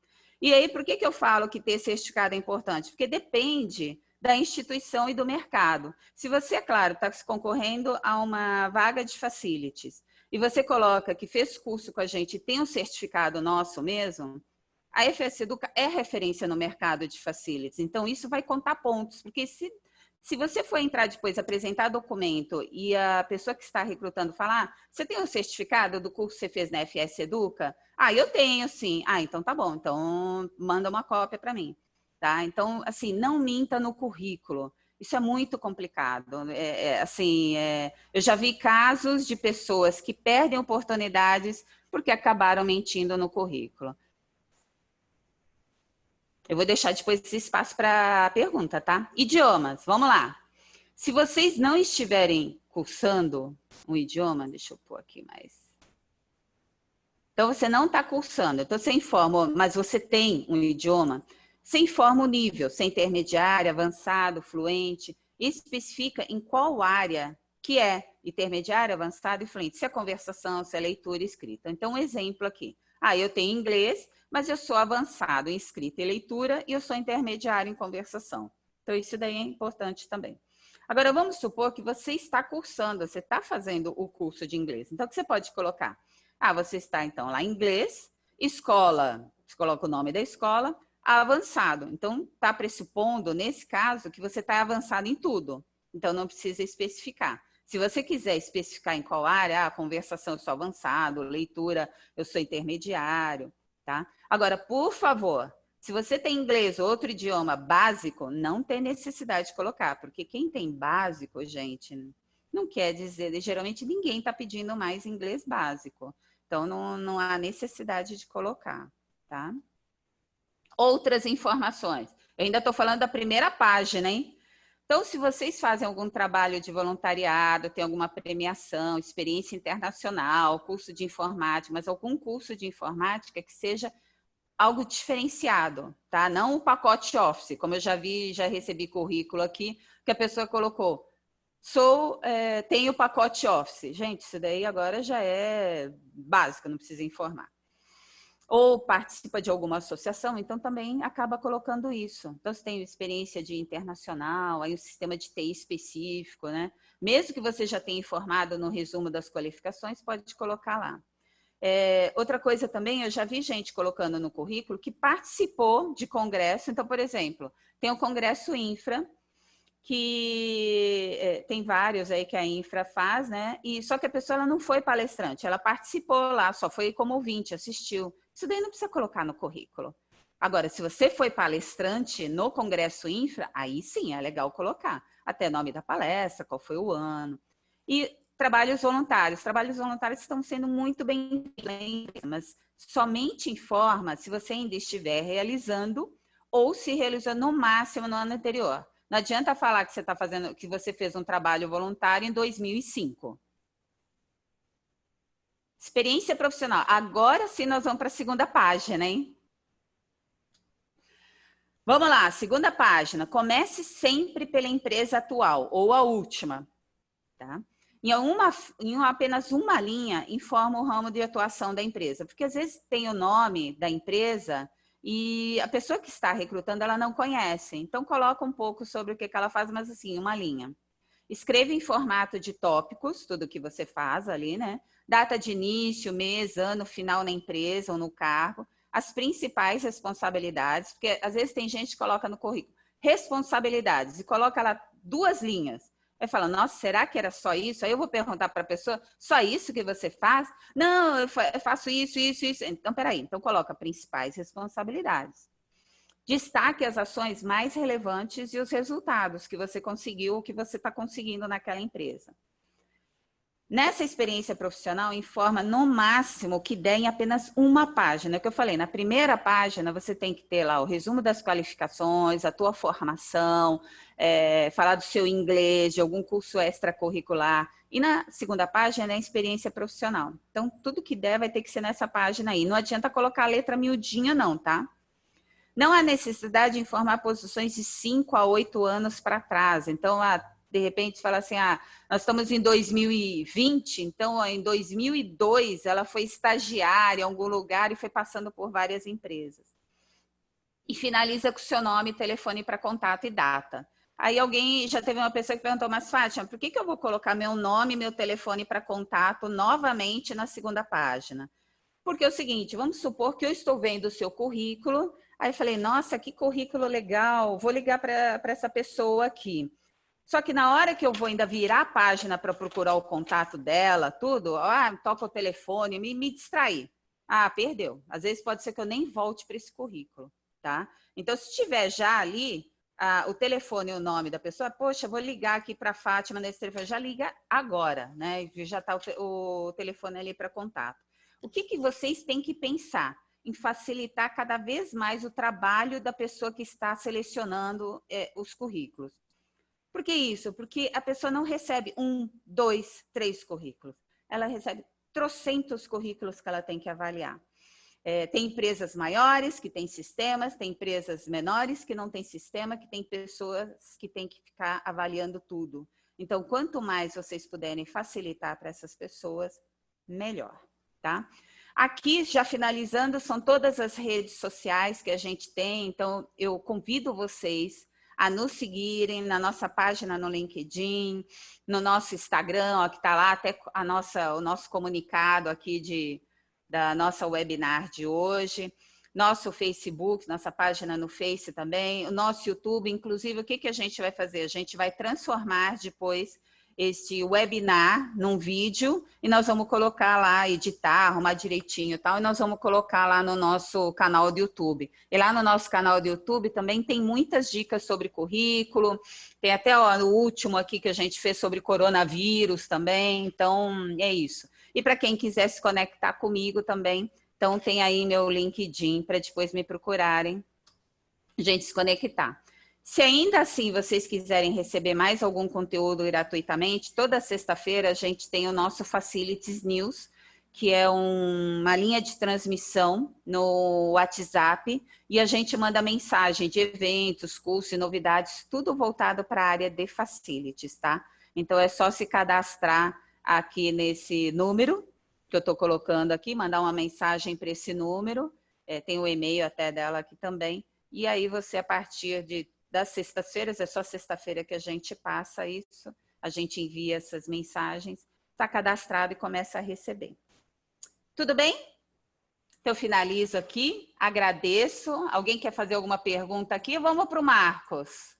Speaker 1: E aí, por que eu falo que ter certificado é importante? Porque depende da instituição e do mercado. Se você, é claro, está concorrendo a uma vaga de facilities e você coloca que fez curso com a gente e tem um certificado nosso mesmo, a FS Educa é referência no mercado de facilities. Então, isso vai contar pontos, porque se você for entrar depois, apresentar documento e a pessoa que está recrutando falar, você tem um certificado do curso que você fez na FS Educa? Ah, eu tenho, sim. Ah, então tá bom. Então, manda uma cópia para mim. Tá? Então, assim, não minta no currículo. Isso é muito complicado. Eu já vi casos de pessoas que perdem oportunidades porque acabaram mentindo no currículo. Eu vou deixar depois esse espaço para pergunta, tá? Idiomas, vamos lá. Se vocês não estiverem cursando um idioma, deixa eu pôr aqui mais. Então, você não está cursando, então você informa, mas você tem um idioma, você informa o nível, se é intermediário, avançado, fluente, e especifica em qual área que é intermediário, avançado e fluente, se é conversação, se é leitura e escrita. Então, um exemplo aqui. Eu tenho inglês, mas eu sou avançado em escrita e leitura e eu sou intermediário em conversação. Então, isso daí é importante também. Agora, vamos supor que você está cursando, você está fazendo o curso de inglês. Então, o que você pode colocar? Você está, então, lá em inglês, escola, você coloca o nome da escola, avançado. Então, está pressupondo, nesse caso, que você está avançado em tudo. Então, não precisa especificar. Se você quiser especificar em qual área, conversação eu sou avançado, leitura eu sou intermediário, tá? Agora, por favor, se você tem inglês ou outro idioma básico, não tem necessidade de colocar, porque quem tem básico, gente, não quer dizer, geralmente ninguém está pedindo mais inglês básico. Então, não há necessidade de colocar, tá? Outras informações. Eu ainda estou falando da primeira página, hein? Então, se vocês fazem algum trabalho de voluntariado, tem alguma premiação, experiência internacional, curso de informática, mas algum curso de informática que seja algo diferenciado, tá? Não o pacote Office, como eu já recebi currículo aqui, que a pessoa colocou. Tenho o pacote Office. Gente, isso daí agora já é básico, não precisa informar. Ou participa de alguma associação, então também acaba colocando isso. Então, você tem experiência de internacional, aí um sistema de TI específico, né? Mesmo que você já tenha informado no resumo das qualificações, pode colocar lá. Outra coisa também, eu já vi gente colocando no currículo que participou de congresso. Então, por exemplo, tem o Congresso Infra, que tem vários aí que a Infra faz, né? Só que a pessoa ela não foi palestrante, ela participou lá, só foi como ouvinte, assistiu. Isso daí não precisa colocar no currículo. Agora, se você foi palestrante no Congresso Infra, aí sim é legal colocar. Até nome da palestra, qual foi o ano. E trabalhos voluntários. Trabalhos voluntários estão sendo muito bem, mas somente informa se você ainda estiver realizando ou se realizou no máximo no ano anterior. Não adianta falar que que você fez um trabalho voluntário em 2005. Experiência profissional. Agora sim nós vamos para a segunda página, hein? Vamos lá, segunda página. Comece sempre pela empresa atual ou a última, tá? Em apenas uma linha, informa o ramo de atuação da empresa, porque às vezes tem o nome da empresa e a pessoa que está recrutando, ela não conhece. Então, coloca um pouco sobre o que ela faz, mas assim, uma linha. Escreva em formato de tópicos, tudo que você faz ali, né? Data de início, mês, ano, final na empresa ou no cargo. As principais responsabilidades, porque às vezes tem gente que coloca no currículo responsabilidades e coloca lá 2 linhas. Aí fala, nossa, será que era só isso? Aí eu vou perguntar para a pessoa, só isso que você faz? Não, eu faço isso, isso, isso. Então, peraí. Então, coloca principais responsabilidades. Destaque as ações mais relevantes e os resultados que você conseguiu ou que você está conseguindo naquela empresa. Nessa experiência profissional, informa no máximo que der em apenas uma página. É o que eu falei, na primeira página você tem que ter lá o resumo das qualificações, a tua formação, falar do seu inglês, de algum curso extracurricular. E na segunda página é a experiência profissional. Então, tudo que der vai ter que ser nessa página aí. Não adianta colocar a letra miudinha não, tá? Não há necessidade de informar posições de 5 a 8 anos para trás. Então, de repente, fala assim, nós estamos em 2020, então em 2002 ela foi estagiária em algum lugar e foi passando por várias empresas. E finaliza com o seu nome, telefone para contato e data. Aí já teve uma pessoa que perguntou, mas Fátima, por que eu vou colocar meu nome e meu telefone para contato novamente na segunda página? Porque é o seguinte, vamos supor que eu estou vendo o seu currículo, aí falei, nossa, que currículo legal, vou ligar para essa pessoa aqui. Só que na hora que eu vou ainda virar a página para procurar o contato dela, tudo, toca o telefone, me distrair. Perdeu. Às vezes pode ser que eu nem volte para esse currículo, tá? Então, se estiver já ali, o telefone e o nome da pessoa, poxa, vou ligar aqui para a Fátima nesse telefone, já liga agora, né? Já está o telefone ali para contato. O que vocês têm que pensar? Em facilitar cada vez mais o trabalho da pessoa que está selecionando os currículos. Por que isso? Porque a pessoa não recebe 1, 2, 3 currículos. Ela recebe trocentos currículos que ela tem que avaliar. Tem empresas maiores que têm sistemas, tem empresas menores que não têm sistema, que tem pessoas que têm que ficar avaliando tudo. Então, quanto mais vocês puderem facilitar para essas pessoas, melhor, tá? Aqui, já finalizando, são todas as redes sociais que a gente tem, então eu convido vocês a nos seguirem na nossa página no LinkedIn, no nosso Instagram, ó, que está lá até o nosso comunicado aqui da nossa webinar de hoje, nosso Facebook, nossa página no Face também, o nosso YouTube, inclusive o que a gente vai fazer? A gente vai transformar depois este webinar num vídeo e nós vamos colocar lá, editar, arrumar direitinho e tal, e nós vamos colocar lá no nosso canal do YouTube. E lá no nosso canal do YouTube também tem muitas dicas sobre currículo, tem até o último aqui que a gente fez sobre coronavírus também, então é isso. E para quem quiser se conectar comigo também, então tem aí meu LinkedIn para depois me procurarem, a gente se conectar. Se ainda assim vocês quiserem receber mais algum conteúdo gratuitamente, toda sexta-feira a gente tem o nosso Facilities News, que é uma linha de transmissão no WhatsApp, e a gente manda mensagem de eventos, cursos e novidades, tudo voltado para a área de Facilities, tá? Então é só se cadastrar aqui nesse número que eu estou colocando aqui, mandar uma mensagem para esse número, tem o e-mail até dela aqui também, e aí você, a partir das sextas-feiras, é só sexta-feira que a gente passa isso, a gente envia essas mensagens, está cadastrado e começa a receber. Tudo bem? Então, eu finalizo aqui, agradeço. Alguém quer fazer alguma pergunta aqui? Vamos para o Marcos.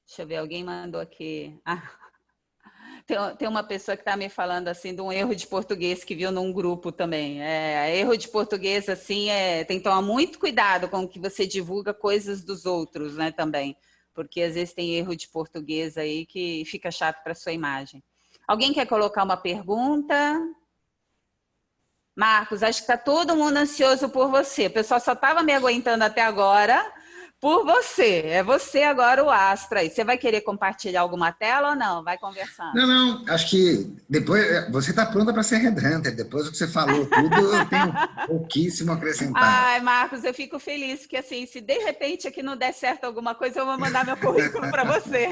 Speaker 1: Deixa eu ver, alguém mandou aqui. Tem uma pessoa que está me falando assim de um erro de português que viu num grupo também. Erro de português assim tem que tomar muito cuidado com o que você divulga coisas dos outros, né, também, porque às vezes tem erro de português aí que fica chato para sua imagem. Alguém quer colocar uma pergunta? Marcos, acho que está todo mundo ansioso por você. O pessoal só estava me aguentando até agora por você. É você agora o astro aí. Você vai querer compartilhar alguma tela ou não? Vai conversando.
Speaker 2: Não, acho que depois você está pronta para ser headhunter. Depois do que você falou tudo, eu tenho pouquíssimo a acrescentar.
Speaker 1: Ai, Marcos, eu fico feliz que assim, se de repente aqui não der certo alguma coisa, eu vou mandar meu currículo para você.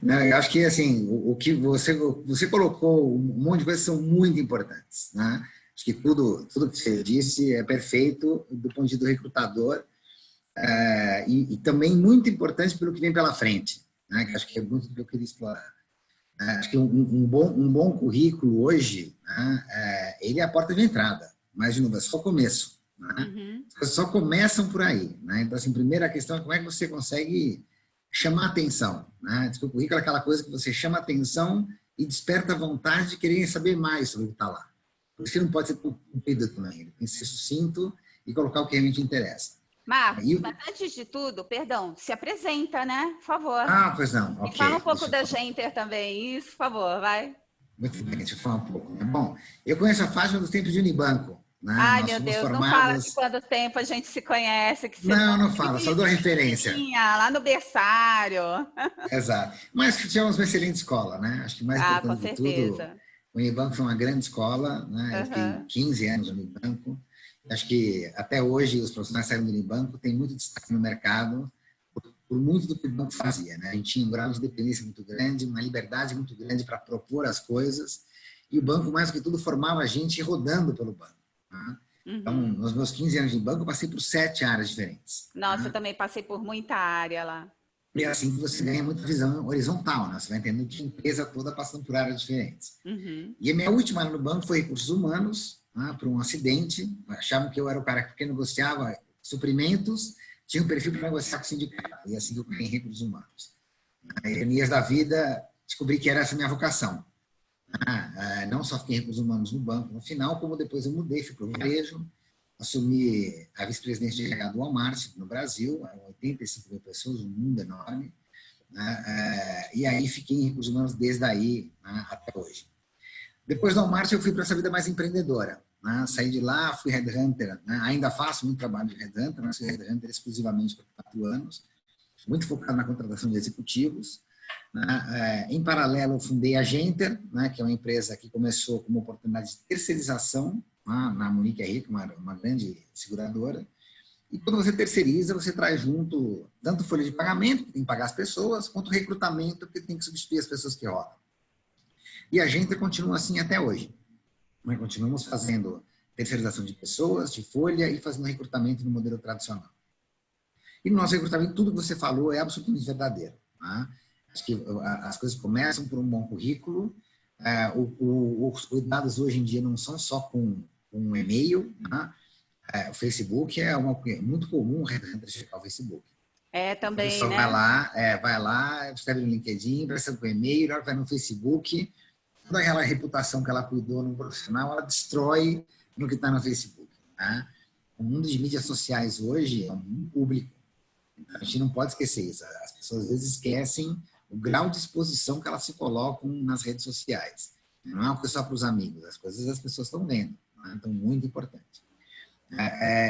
Speaker 2: Não, eu acho que assim, o que você colocou, um monte de coisas são muito importantes, né? Acho que tudo que você disse é perfeito do ponto de vista do recrutador e também muito importante pelo que vem pela frente, né? Que acho que é muito do que eu queria explorar. Acho que um bom currículo hoje, né? Ele é a porta de entrada, mas de novo, é só o começo, né? As coisas só começam por aí, né? Então, assim, primeira questão é como é que você consegue chamar atenção, né? O currículo é aquela coisa que você chama atenção e desperta a vontade de querer saber mais sobre o que está lá. Por isso não pode ser cumprido também, ele tem que ser sucinto e colocar o que realmente interessa.
Speaker 1: Marcos, mas antes de tudo, perdão, se apresenta, né? Por favor.
Speaker 2: Pois não, ok.
Speaker 1: E fala um pouco da Genter também, isso, por favor, vai.
Speaker 2: Muito bem, deixa eu falar um pouco. Bom, eu conheço a Fátima dos tempos de Unibanco. Né?
Speaker 1: Ai, meu Deus, não fala de quanto tempo a gente se conhece. Que
Speaker 2: não fala, só dou referência.
Speaker 1: Lá no berçário.
Speaker 2: Exato. Mas tivemos uma excelente escola, né? Acho que mais importante de tudo, o Unibanco foi uma grande escola, né? Eu fiquei 15 anos no Unibanco. Acho que até hoje os profissionais que saíram do Unibanco têm muito destaque no mercado por muito do que o banco fazia, né? A gente tinha um grau de dependência muito grande, uma liberdade muito grande para propor as coisas, e o banco, mais do que tudo, formava a gente rodando pelo banco. Né? Então, nos meus 15 anos de banco, eu passei por 7 áreas diferentes.
Speaker 1: Nossa, eu também passei por muita área lá.
Speaker 2: E é assim que você ganha muita visão horizontal, né? Você vai entendendo que a empresa toda passando por áreas diferentes. E a minha última área no banco foi recursos humanos, né? Por um acidente. Achavam que eu era o cara que negociava suprimentos, tinha um perfil para negociar com o sindicato. E assim que eu caí em recursos humanos. Ironias da vida, descobri que era essa a minha vocação. Não só fiquei em recursos humanos no banco no final, como depois eu mudei, fui para o varejo, assumi a vice-presidência de RH do Walmart no Brasil, 85 mil pessoas, um mundo enorme, né? E aí fiquei em recursos humanos desde aí, né, até hoje. Depois do Walmart eu fui para essa vida mais empreendedora, né? Saí de lá, fui headhunter, né? Ainda faço muito trabalho de headhunter, mas fui headhunter exclusivamente por 4 anos, muito focado na contratação de executivos, né? Em paralelo eu fundei a Genter, né, que é uma empresa que começou como oportunidade de terceirização, né, na Munique RI, uma grande seguradora. E quando você terceiriza, você traz junto tanto folha de pagamento, que tem que pagar as pessoas, quanto recrutamento, que tem que substituir as pessoas que rodam. E a Genter continua assim até hoje. Nós continuamos fazendo terceirização de pessoas, de folha, e fazendo recrutamento no modelo tradicional. E no nosso recrutamento, tudo que você falou é absolutamente verdadeiro. Né? Acho que as coisas começam por um bom currículo. Os cuidados hoje em dia não são só com um e-mail. Né? O Facebook é muito comum checar o Facebook.
Speaker 1: Também,
Speaker 2: a pessoa, né? Vai lá, escreve no LinkedIn, recebe o e-mail, ela vai no Facebook, toda aquela reputação que ela cuidou no profissional, ela destrói no que está no Facebook. Né? O mundo de mídias sociais hoje é um mundo público. A gente não pode esquecer isso. As pessoas às vezes esquecem o grau de exposição que elas se colocam nas redes sociais. Não é uma coisa só para os amigos, as coisas as pessoas estão vendo. Né? Então, muito importante.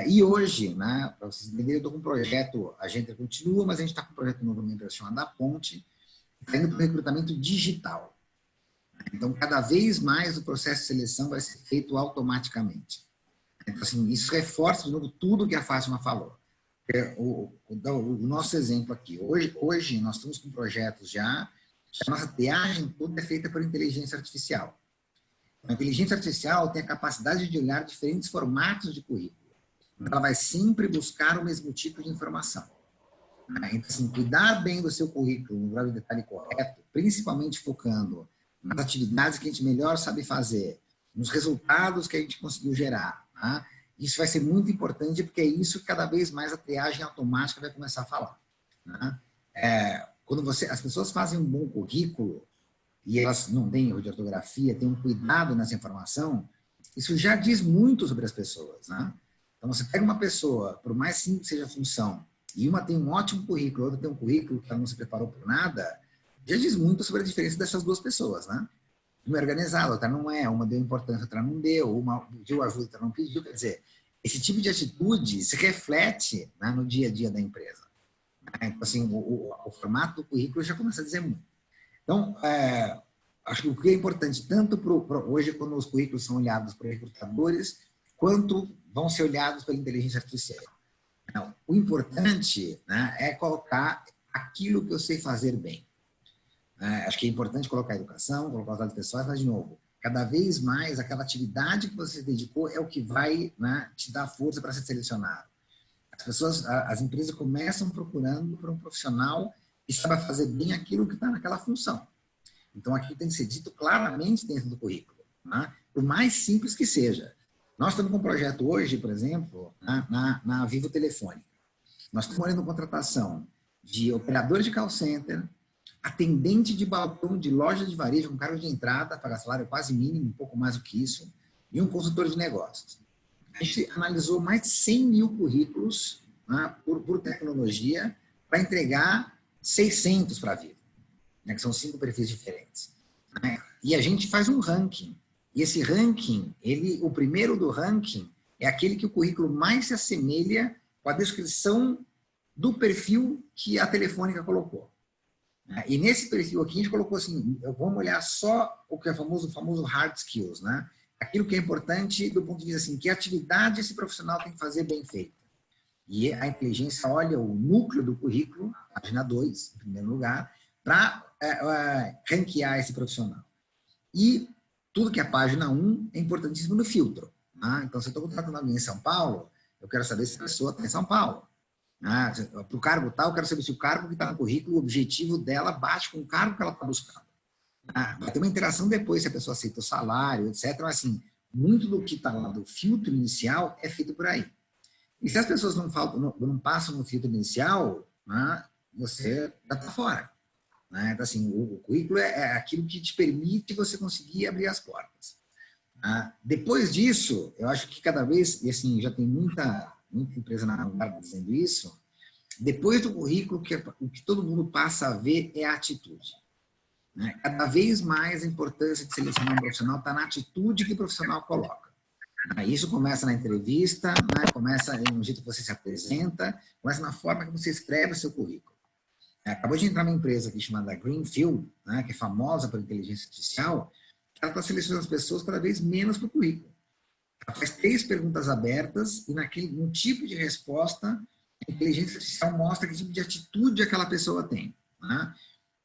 Speaker 2: E hoje, né, para vocês entenderem, eu estou com um projeto, a gente continua, mas a gente está com um projeto novo, uma empresa chamada A Ponte, está indo para o recrutamento digital. Então, cada vez mais o processo de seleção vai ser feito automaticamente. Então, assim, isso reforça, de novo, tudo que a Fátima falou. O nosso exemplo aqui, hoje nós estamos com projetos já, a nossa triagem toda é feita por inteligência artificial. A inteligência artificial tem a capacidade de olhar diferentes formatos de currículo. Ela vai sempre buscar o mesmo tipo de informação. Então, assim, cuidar bem do seu currículo no grau de detalhe correto, principalmente focando nas atividades que a gente melhor sabe fazer, nos resultados que a gente conseguiu gerar. Tá? Isso vai ser muito importante, porque é isso que cada vez mais a triagem automática vai começar a falar. Tá? Quando as pessoas fazem um bom currículo, e elas não têm erro de ortografia, têm um cuidado nessa informação, isso já diz muito sobre as pessoas. Né? Então, você pega uma pessoa, por mais simples que seja a função, e uma tem um ótimo currículo, a outra tem um currículo que ela não se preparou por nada, já diz muito sobre a diferença dessas duas pessoas. Né? Uma é organizada, a outra não é, uma deu importância, a outra não deu, uma pediu ajuda, a outra não pediu. Quer dizer, esse tipo de atitude se reflete, né, no dia a dia da empresa. Então, assim, o formato do currículo já começa a dizer muito. Então, acho que o que é importante, tanto hoje, quando os currículos são olhados por recrutadores, quanto vão ser olhados pela inteligência artificial. Então, o importante, né, é colocar aquilo que eu sei fazer bem. Acho que é importante colocar a educação, colocar os dados pessoais, mas, de novo, cada vez mais aquela atividade que você se dedicou é o que vai, né, te dar força para ser selecionado. As empresas começam procurando por um profissional que saiba fazer bem aquilo que está naquela função. Então, aqui tem que ser dito claramente dentro do currículo, né? Por mais simples que seja. Nós estamos com um projeto hoje, por exemplo, na Vivo Telefônica. Nós estamos olhando contratação de operador de call center, atendente de balcão de loja de varejo com cargo de entrada, pagar salário quase mínimo, um pouco mais do que isso, e um consultor de negócios. A gente analisou mais de 100 mil currículos, né, por tecnologia, para entregar 600 para a Vivo, né, que são 5 perfis diferentes. Né? E a gente faz um ranking. E esse ranking, o primeiro do ranking, é aquele que o currículo mais se assemelha com a descrição do perfil que a Telefônica colocou. E nesse perfil aqui, a gente colocou assim, vamos olhar só o que é o famoso hard skills, né? Aquilo que é importante do ponto de vista assim, que atividade esse profissional tem que fazer bem feita. E a inteligência olha o núcleo do currículo, página 2, em primeiro lugar, para ranquear esse profissional. E tudo que é página 1 é importantíssimo no filtro. Né? Então, se eu estou contratando alguém em São Paulo, eu quero saber se a pessoa está em São Paulo. Para o cargo tal, eu quero saber se o cargo que está no currículo, o objetivo dela bate com o cargo que ela está buscando. Vai ter uma interação depois, se a pessoa aceita o salário, etc. Mas, assim, muito do que está lá do filtro inicial é feito por aí. E se as pessoas não passam no filtro inicial, né, você já está fora. Né? Então, assim, o currículo é aquilo que te permite você conseguir abrir as portas. Depois disso, eu acho que cada vez, e assim, já tem muita empresa na vanguarda dizendo isso, depois do currículo, o que todo mundo passa a ver é a atitude. Né? Cada vez mais a importância de selecionar um profissional está na atitude que o profissional coloca. Isso começa na entrevista, né? Começa no jeito que você se apresenta, começa na forma que você escreve o seu currículo. Acabou de entrar uma empresa aqui chamada Greenfield, né? Que é famosa por inteligência artificial, ela está selecionando as pessoas cada vez menos para o currículo. Ela faz 3 perguntas abertas e no tipo de resposta, a inteligência artificial mostra que tipo de atitude aquela pessoa tem. Né?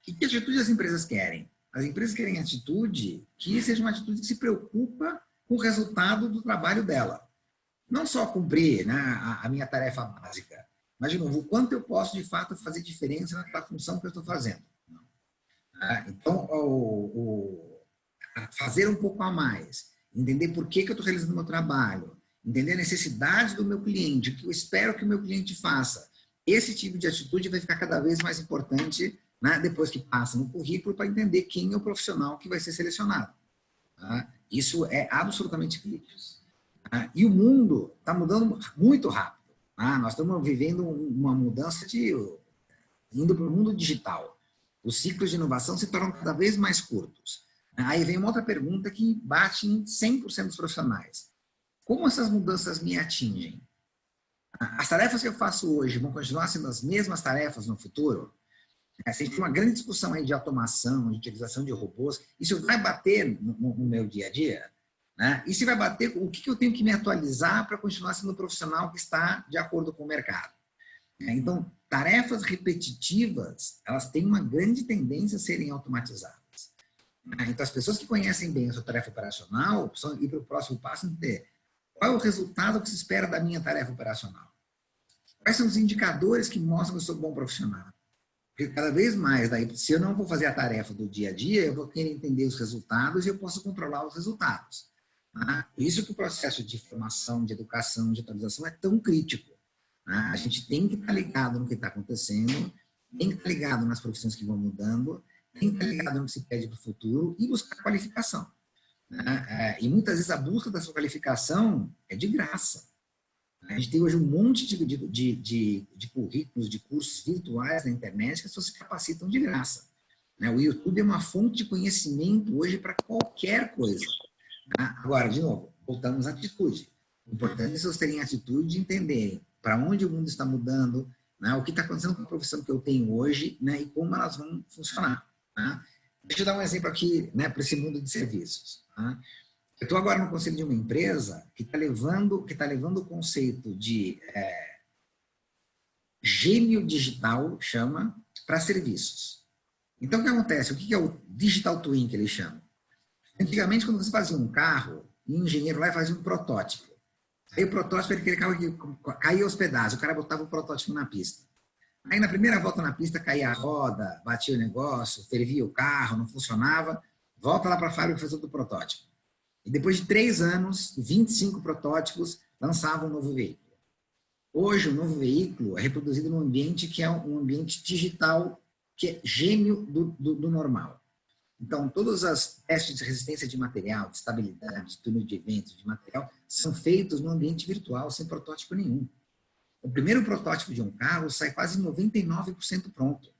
Speaker 2: E que atitude as empresas querem? As empresas querem atitude que seja uma atitude que se preocupa com o resultado do trabalho dela. Não só cumprir, né, a minha tarefa básica, mas, de novo, o quanto eu posso, de fato, fazer diferença naquela função que eu estou fazendo. Então, fazer um pouco a mais, entender por que eu estou realizando o meu trabalho, entender a necessidade do meu cliente, o que eu espero que o meu cliente faça. Esse tipo de atitude vai ficar cada vez mais importante, né, depois que passa no currículo, para entender quem é o profissional que vai ser selecionado. Isso é absolutamente crítico. E o mundo está mudando muito rápido. Nós estamos vivendo uma mudança indo para o mundo digital. Os ciclos de inovação se tornam cada vez mais curtos. Aí vem uma outra pergunta que bate em 100% dos profissionais. Como essas mudanças me atingem? As tarefas que eu faço hoje vão continuar sendo as mesmas tarefas no futuro? A gente tem uma grande discussão aí de automação, de utilização de robôs. Isso vai bater no meu dia a dia? Né? E se vai bater, o que eu tenho que me atualizar para continuar sendo um profissional que está de acordo com o mercado? Então, tarefas repetitivas, elas têm uma grande tendência a serem automatizadas. Então, as pessoas que conhecem bem a sua tarefa operacional precisam ir para o próximo passo e entender qual é o resultado que se espera da minha tarefa operacional. Quais são os indicadores que mostram que eu sou bom profissional? Porque cada vez mais, daí, se eu não vou fazer a tarefa do dia a dia, eu vou querer entender os resultados e eu posso controlar os resultados. Por isso que o processo de formação, de educação, de atualização é tão crítico. A gente tem que estar ligado no que está acontecendo, tem que estar ligado nas profissões que vão mudando, tem que estar ligado no que se pede para o futuro e buscar qualificação. E muitas vezes a busca da sua qualificação é de graça. A gente tem hoje um monte de currículos, de cursos virtuais na internet que as pessoas se capacitam de graça. O YouTube é uma fonte de conhecimento hoje para qualquer coisa. Agora, de novo, voltamos à atitude. O importante é vocês terem atitude de entenderem para onde o mundo está mudando, o que está acontecendo com a profissão que eu tenho hoje, e como elas vão funcionar. Deixa eu dar um exemplo aqui, para esse mundo de serviços. Eu estou agora no conselho de uma empresa que está levando o conceito de gênio digital, chama, para serviços. Então, o que acontece? O que é o Digital Twin que eles chamam? Antigamente, quando você fazia um carro, o engenheiro lá fazia um protótipo. Aí o protótipo era aquele carro que caía aos pedaços, o cara botava o protótipo na pista. Aí na primeira volta na pista caía a roda, batia o negócio, fervia o carro, não funcionava, volta lá para a fábrica e faz outro protótipo. E depois de 3 anos, 25 protótipos lançavam um novo veículo. Hoje, o novo veículo é reproduzido num ambiente que é um ambiente digital, que é gêmeo do normal. Então, todos os testes de resistência de material, de estabilidade, de túnel de eventos, de material, são feitos no ambiente virtual, sem protótipo nenhum. O primeiro protótipo de um carro sai quase 99% pronto.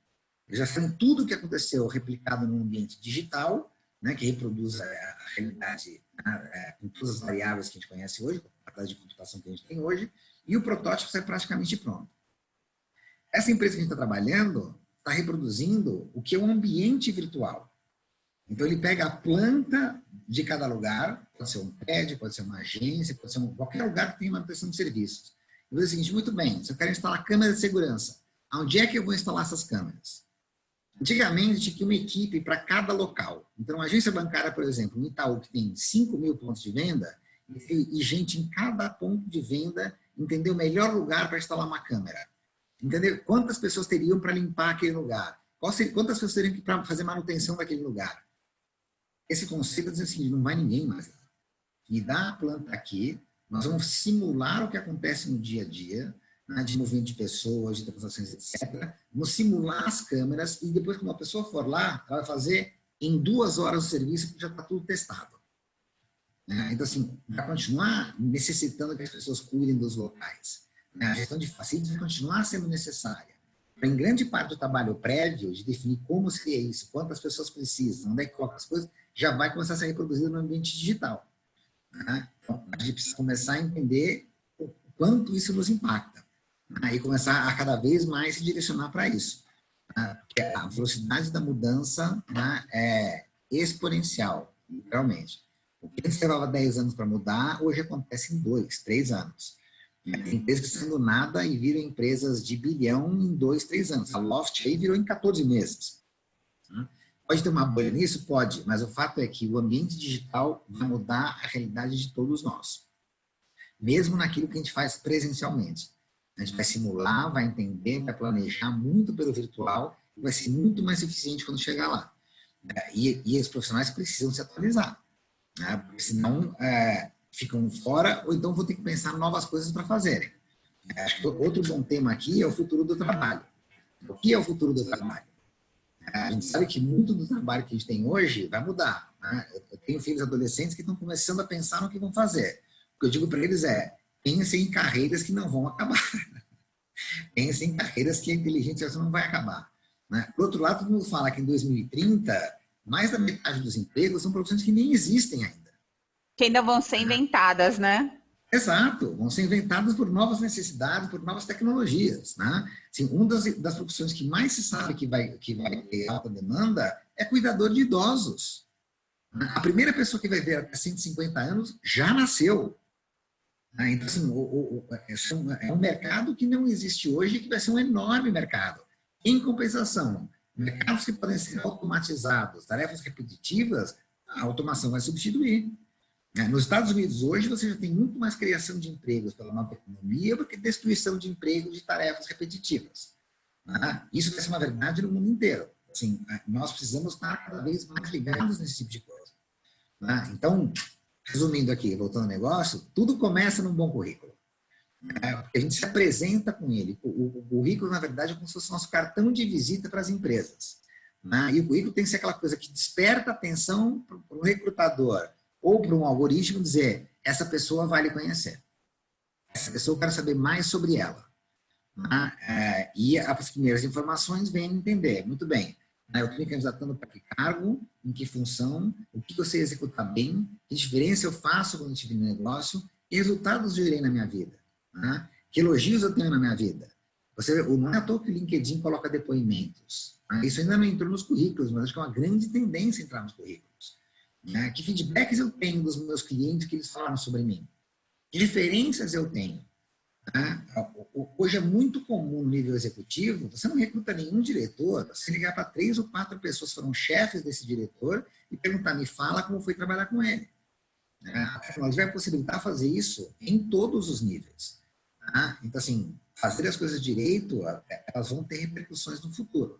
Speaker 2: Eles já sabem tudo o que aconteceu replicado no ambiente digital, que reproduz a realidade com todas as variáveis que a gente conhece hoje, a capacidade de computação que a gente tem hoje, e o protótipo sai praticamente pronto. Essa empresa que a gente está trabalhando está reproduzindo o que é um ambiente virtual. Então, ele pega a planta de cada lugar, pode ser um prédio, pode ser uma agência, pode ser qualquer lugar que tenha manutenção de serviços. E diz o seguinte, muito bem, se eu quero instalar câmeras de segurança, onde é que eu vou instalar essas câmeras? Antigamente, tinha uma equipe para cada local. Então, uma agência bancária, por exemplo, no Itaú, que tem 5.000 pontos de venda, e gente em cada ponto de venda entender o melhor lugar para instalar uma câmera. Entender quantas pessoas teriam para limpar aquele lugar. Quantas pessoas teriam para fazer manutenção daquele lugar. Esse conceito diz assim, não vai ninguém mais lá. Me dá a planta aqui, nós vamos simular o que acontece no dia a dia, de movimento de pessoas, de transações, etc. Vamos simular as câmeras e depois, quando uma pessoa for lá, ela vai fazer em 2 horas o serviço, porque já está tudo testado. né? Então, assim, vai continuar necessitando que as pessoas cuidem dos locais, né? A gestão de facilities vai continuar sendo necessária. Em grande parte do trabalho prévio, de definir como seria isso, quantas pessoas precisam, onde é que coloca as coisas, já vai começar a ser reproduzido no ambiente digital, né? Então, a gente precisa começar a entender o quanto isso nos impacta, né? E começar a cada vez mais se direcionar para isso, né? Porque a velocidade da mudança, né, é exponencial, literalmente. O que antes levava 10 anos para mudar, hoje acontece em 2, 3 anos. Tem empresas que saem do nada e viram empresas de bilhão em 2, 3 anos. A Loft aí virou em 14 meses. Pode ter uma bolha nisso? Pode, mas o fato é que o ambiente digital vai mudar a realidade de todos nós. Mesmo naquilo que a gente faz presencialmente. A gente vai simular, vai entender, vai planejar muito pelo virtual e vai ser muito mais eficiente quando chegar lá. E os profissionais precisam se atualizar, né? Porque senão ficam fora, ou então vão ter que pensar novas coisas para fazerem. Acho que outro bom tema aqui é o futuro do trabalho. O que é o futuro do trabalho? A gente sabe que muito do trabalho que a gente tem hoje vai mudar, né? Eu tenho filhos adolescentes que estão começando a pensar no que vão fazer. O que eu digo para eles é, pensem em carreiras que não vão acabar. Pensem em carreiras que a inteligência não vai acabar, né? Por outro lado, todo mundo fala que em 2030, mais da metade dos empregos são profissões que nem existem ainda.
Speaker 1: Que ainda vão ser inventadas, né?
Speaker 2: Exato, vão ser inventadas por novas necessidades, por novas tecnologias, né? Assim, uma das profissões que mais se sabe que vai ter alta demanda é cuidador de idosos. A primeira pessoa que vai ver até 150 anos já nasceu. Então, assim, é um mercado que não existe hoje, que vai ser um enorme mercado. Em compensação, mercados que podem ser automatizados, tarefas repetitivas, a automação vai substituir. Nos Estados Unidos, hoje, você já tem muito mais criação de empregos pela nova economia do que destruição de empregos de tarefas repetitivas. Isso vai ser uma verdade no mundo inteiro. Assim, nós precisamos estar cada vez mais ligados nesse tipo de coisa. Então, resumindo aqui, voltando ao negócio, tudo começa num bom currículo. Porque a gente se apresenta com ele. O currículo, na verdade, é como se fosse o nosso cartão de visita para as empresas. E o currículo tem que ser aquela coisa que desperta atenção para o recrutador ou para um algoritmo dizer, essa pessoa vale conhecer. Essa pessoa eu quero saber mais sobre ela. E as primeiras informações vêm entender. Muito bem, eu estou me candidatando para que cargo, em que função, o que eu sei executar bem, que diferença eu faço quando eu estiver no negócio, que resultados eu gerei na minha vida, que elogios eu tenho na minha vida. Você vê, não é à toa que o LinkedIn coloca depoimentos. Isso ainda não entrou nos currículos, mas acho que é uma grande tendência entrar nos currículos. Que feedbacks eu tenho dos meus clientes que eles falaram sobre mim? Que diferenças eu tenho? Hoje é muito comum no nível executivo, você não recruta nenhum diretor, você ligar para 3 ou 4 pessoas que foram chefes desse diretor e perguntar, me fala como foi trabalhar com ele. A tecnologia vai possibilitar fazer isso em todos os níveis. Então, assim, fazer as coisas direito, elas vão ter repercussões no futuro.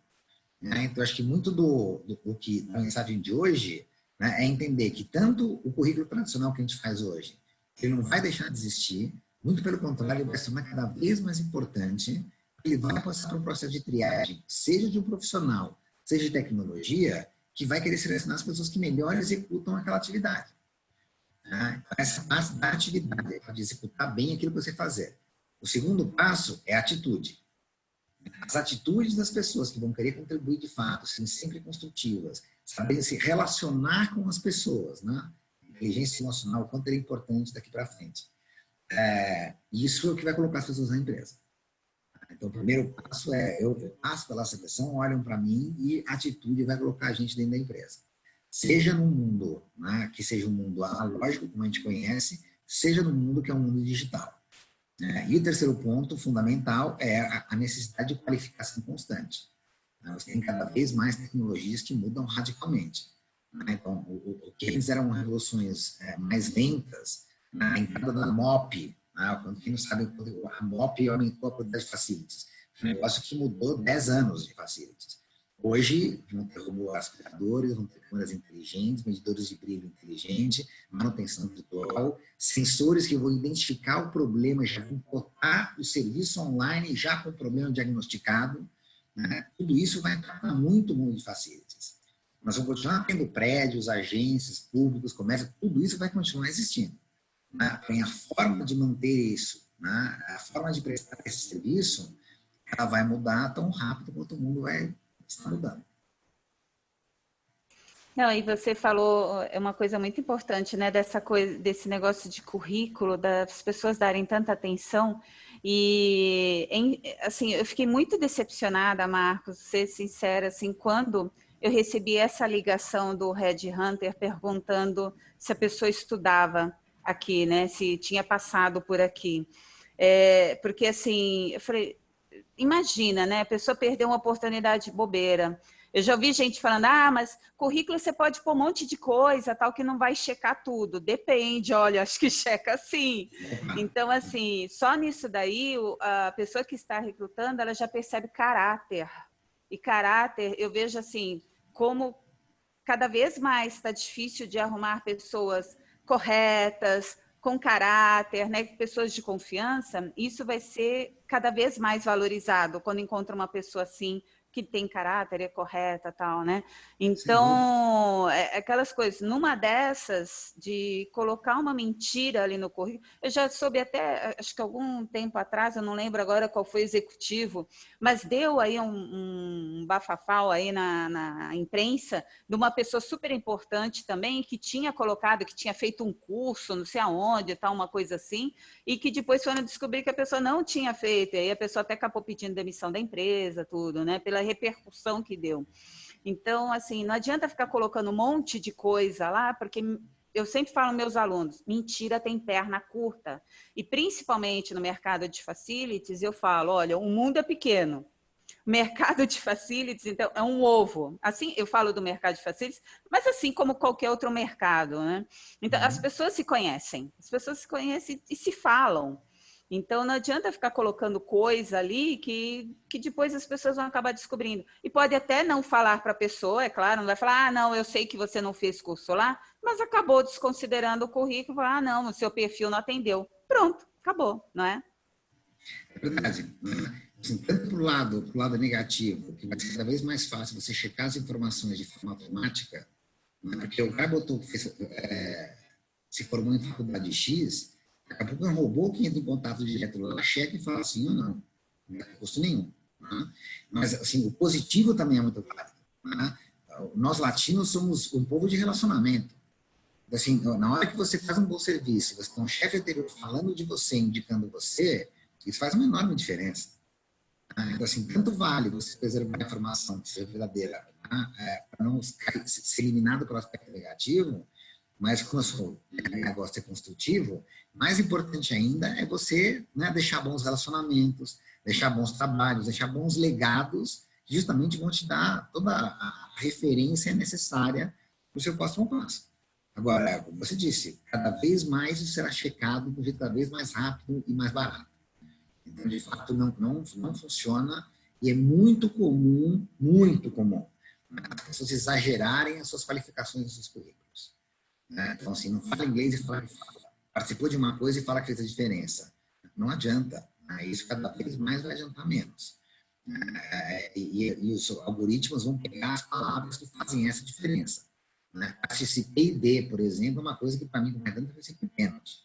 Speaker 2: Então, acho que muito do que a mensagem de hoje é entender que tanto o currículo tradicional que a gente faz hoje, ele não vai deixar de existir, muito pelo contrário, ele vai se tornar cada vez mais importante, ele vai passar por um processo de triagem, seja de um profissional, seja de tecnologia, que vai querer selecionar as pessoas que melhor executam aquela atividade. Essa parte da atividade, é de executar bem aquilo que você fazer. O segundo passo é a atitude. As atitudes das pessoas que vão querer contribuir de fato, serem sempre construtivas, saber se relacionar com as pessoas, inteligência emocional, o quanto é importante daqui para frente. Isso é o que vai colocar as pessoas na empresa. Então, o primeiro passo é, eu passo pela seleção, olham para mim e a atitude vai colocar a gente dentro da empresa. Seja no mundo, que seja um mundo analógico, como a gente conhece, seja no mundo que é um mundo digital. E o terceiro ponto fundamental é a necessidade de qualificação constante. Você tem cada vez mais tecnologias que mudam radicalmente. Então, o que antes eram revoluções mais lentas, a entrada da MOP, quem não sabe, a MOP aumentou a quantidade de facilities. Foi um negócio que mudou 10 anos de facilities. Hoje, vão ter robôs aspiradores, vão ter câmeras inteligentes, medidores de brilho inteligente, manutenção virtual, sensores que vão identificar o problema, já vão botar o serviço online já com o problema diagnosticado. Tudo isso vai entrar muito de facilities. Nós vamos continuar tendo prédios, agências, públicos, comércio, tudo isso vai continuar existindo. Né? Tem a forma de manter isso, né? A forma de prestar esse serviço, ela vai mudar tão rápido quanto o mundo vai estar mudando.
Speaker 1: Não, e você falou é uma coisa muito importante, né? Dessa coisa, desse negócio de currículo, das pessoas darem tanta atenção. E assim, eu fiquei muito decepcionada, Marcos, ser sincera, assim, quando eu recebi essa ligação do Red Hunter perguntando se a pessoa estudava aqui, né? Se tinha passado por aqui. Porque assim, eu falei, imagina, né? A pessoa perdeu uma oportunidade de bobeira. Eu já ouvi gente falando, mas currículo você pode pôr um monte de coisa, tal, que não vai checar tudo. Depende, olha, acho que checa sim. Então, assim, só nisso daí, a pessoa que está recrutando, ela já percebe caráter. E caráter, eu vejo assim, como cada vez mais está difícil de arrumar pessoas corretas, com caráter, né? Pessoas de confiança, isso vai ser cada vez mais valorizado quando encontra uma pessoa assim, que tem caráter, é correta, tal, né? Então, aquelas coisas, numa dessas, de colocar uma mentira ali no currículo, eu já soube até, acho que algum tempo atrás, eu não lembro agora qual foi o executivo, mas deu aí um bafafá aí na imprensa de uma pessoa super importante também, que tinha colocado, que tinha feito um curso, não sei aonde, tal, uma coisa assim, e que depois foram descobrir que a pessoa não tinha feito, e aí a pessoa até acabou pedindo demissão da empresa, tudo, né? Pela repercussão que deu. Então, assim, não adianta ficar colocando um monte de coisa lá, porque eu sempre falo aos meus alunos, mentira tem perna curta. E principalmente no mercado de facilities, eu falo, olha, o mundo é pequeno. O mercado de facilities, então, é um ovo. Assim, eu falo do mercado de facilities, mas assim como qualquer outro mercado, né? Então, as pessoas se conhecem e se falam. Então, não adianta ficar colocando coisa ali que depois as pessoas vão acabar descobrindo. E pode até não falar para a pessoa, é claro, não vai falar, não, eu sei que você não fez curso lá, mas acabou desconsiderando o currículo, falar, não, o seu perfil não atendeu. Pronto, acabou, não é?
Speaker 2: É verdade. Assim, tanto para o lado negativo, que vai ser cada vez mais fácil você checar as informações de forma automática, né? Porque o cara botou, se formou em faculdade X, daqui a pouco é um robô que entra em contato direto lá, checa e fala sim ou não. Não tem custo nenhum. Né? Mas, assim, o positivo também é muito válido. Né? Nós latinos somos um povo de relacionamento. Assim, na hora que você faz um bom serviço, você tem um chefe anterior falando de você, indicando você, isso faz uma enorme diferença. Então, assim, tanto vale você preservar a informação que seja verdadeira, para não ser eliminado pelo aspecto negativo, mas como o negócio é construtivo, mais importante ainda é você, né, deixar bons relacionamentos, deixar bons trabalhos, deixar bons legados, que justamente vão te dar toda a referência necessária para o seu próximo passo. Agora, como você disse, cada vez mais isso será checado de um jeito cada vez mais rápido e mais barato. Então, de fato, não funciona e é muito comum as pessoas exagerarem as suas qualificações nos seus currículos. Né? Então, assim, não fala inglês e fala que participou de uma coisa e fala que fez a diferença. Não adianta. Né? Isso cada vez mais vai adiantar menos. E os algoritmos vão pegar as palavras que fazem essa diferença. Né? Participei de, por exemplo, é uma coisa que para mim não adianta ser pênalti.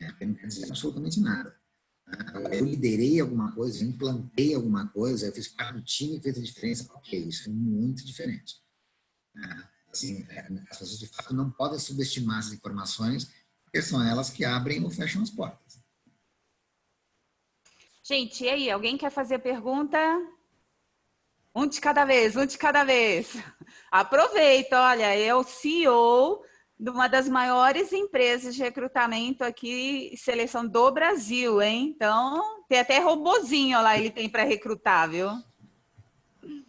Speaker 2: Não quer dizer absolutamente nada. Eu liderei alguma coisa, implantei alguma coisa, eu fiz parte do time que fez a diferença. Ok, isso é muito diferente. Assim, as pessoas de fato não podem subestimar essas informações, porque são elas que abrem ou fecham as portas.
Speaker 1: Gente, e aí, alguém quer fazer pergunta? Um de cada vez, um de cada vez. Aproveita, olha, é o CEO de uma das maiores empresas de recrutamento aqui, seleção do Brasil, hein? Então, tem até robozinho lá, ele tem para recrutar, viu?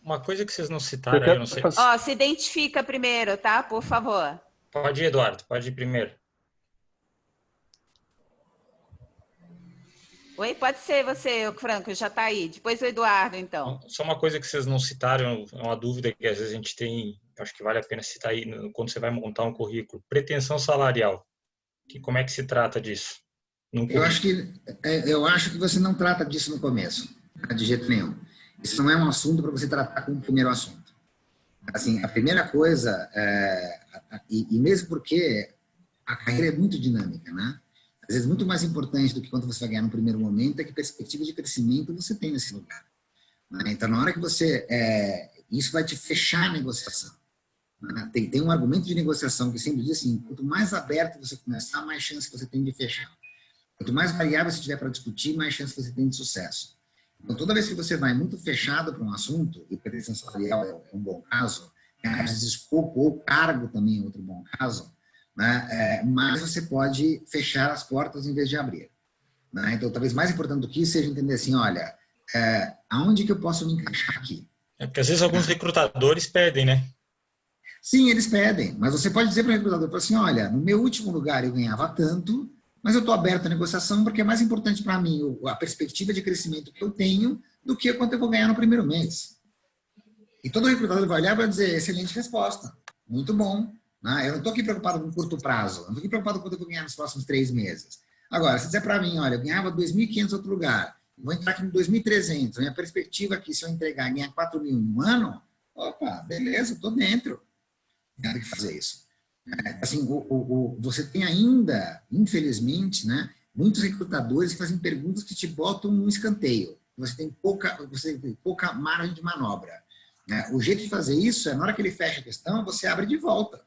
Speaker 3: Uma coisa que vocês não citaram aí, eu não sei.
Speaker 1: Ó, se identifica primeiro, tá? Por favor.
Speaker 3: Pode ir, Eduardo, pode ir primeiro.
Speaker 1: Oi, pode ser você, Franco, já está aí. Depois o Eduardo, então.
Speaker 3: Só uma coisa que vocês não citaram, é uma dúvida que às vezes a gente tem, acho que vale a pena citar aí quando você vai montar um currículo. Pretensão salarial. Como é que se trata disso?
Speaker 2: Eu acho que você não trata disso no começo, de jeito nenhum. Isso não é um assunto para você tratar como primeiro assunto. Assim, a primeira coisa, e mesmo porque a carreira é muito dinâmica, né? Às vezes, muito mais importante do que quanto você vai ganhar no primeiro momento é que perspectiva de crescimento você tem nesse lugar. Né? Então, na hora que você... isso vai te fechar a negociação. Né? Tem um argumento de negociação que sempre diz assim, quanto mais aberto você começar, mais chance você tem de fechar. Quanto mais variável você tiver para discutir, mais chance você tem de sucesso. Então, toda vez que você vai muito fechado para um assunto, e pretensão salarial é um bom caso, às vezes escopo ou cargo também é outro bom caso, né? Mas você pode fechar as portas em vez de abrir. Né? Então, talvez mais importante do que isso seja entender assim, olha, aonde que eu posso me encaixar aqui?
Speaker 3: Porque às vezes alguns recrutadores pedem, né?
Speaker 2: Sim, eles pedem, mas você pode dizer para o recrutador assim, olha, no meu último lugar eu ganhava tanto, mas eu estou aberto à negociação porque é mais importante para mim a perspectiva de crescimento que eu tenho do que quanto eu vou ganhar no primeiro mês. E todo recrutador vai olhar e vai dizer, excelente resposta, muito bom. Né? Eu não estou aqui preocupado com curto prazo, eu não estou aqui preocupado com quanto eu vou ganhar nos próximos 3 meses. Agora, se dizer para mim, olha, eu ganhava 2.500 em outro lugar, vou entrar aqui no 2.300, minha perspectiva aqui, se eu entregar e ganhar 4.000 em um ano, opa, beleza, estou dentro. Tem que fazer isso. Assim, você tem ainda, infelizmente, né, muitos recrutadores que fazem perguntas que te botam no escanteio. Você tem pouca margem de manobra. Né? O jeito de fazer isso é, na hora que ele fecha a questão, você abre de volta.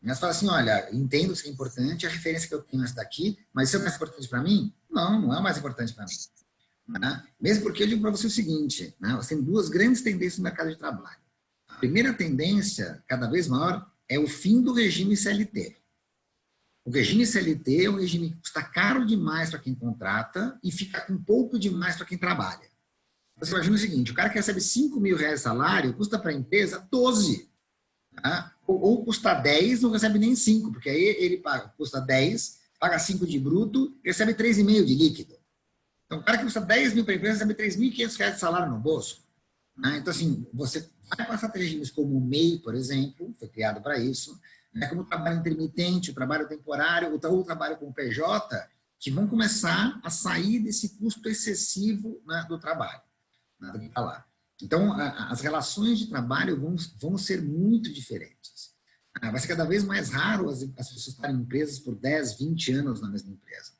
Speaker 2: Você fala assim, olha, entendo que é importante, a referência que eu tenho é essa daqui, mas isso é o mais importante para mim? Não, não é o mais importante para mim. Né? Mesmo porque eu digo para você o seguinte, né, você tem 2 grandes tendências no mercado de trabalho. A primeira tendência, cada vez maior, é o fim do regime CLT. O regime CLT é um regime que custa caro demais para quem contrata e fica com pouco demais para quem trabalha. Você imagina o seguinte, o cara que recebe 5.000 reais de salário, custa para a empresa 12. Tá? Ou custa 10, não recebe nem 5, porque aí ele custa 10, paga 5 de bruto, recebe 3,5 de líquido. Então, o cara que custa 10 mil para a empresa recebe 3.500 reais de salário no bolso. Né? Então, assim, você vai passar por regimes como o MEI, por exemplo, foi criado para isso, né? Como o trabalho intermitente, o trabalho temporário, o trabalho com o PJ, que vão começar a sair desse custo excessivo, né, do trabalho. Né? Então, as relações de trabalho vão ser muito diferentes. Vai ser cada vez mais raro as pessoas estarem em empresas por 10, 20 anos na mesma empresa.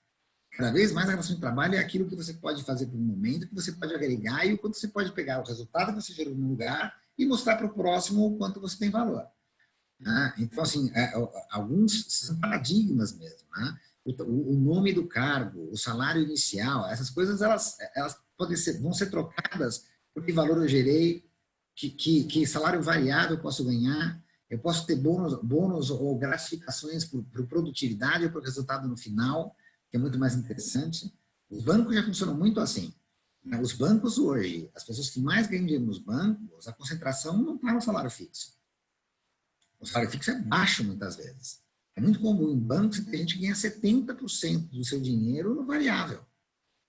Speaker 2: Cada vez mais a relação de trabalho é aquilo que você pode fazer por um momento, que você pode agregar e o quanto você pode pegar o resultado que você gerou no lugar e mostrar para o próximo o quanto você tem valor. Né? Então, assim, alguns são paradigmas mesmo. Né? O nome do cargo, o salário inicial, essas coisas elas vão ser trocadas por que valor eu gerei, que salário variável eu posso ganhar, eu posso ter bônus ou gratificações por produtividade ou por resultado no final, que é muito mais interessante. Os bancos já funcionam muito assim. Os bancos hoje, as pessoas que mais ganham dinheiro nos bancos, a concentração não está no salário fixo. O salário fixo é baixo muitas vezes. É muito comum em bancos que a gente ganha 70% do seu dinheiro no variável,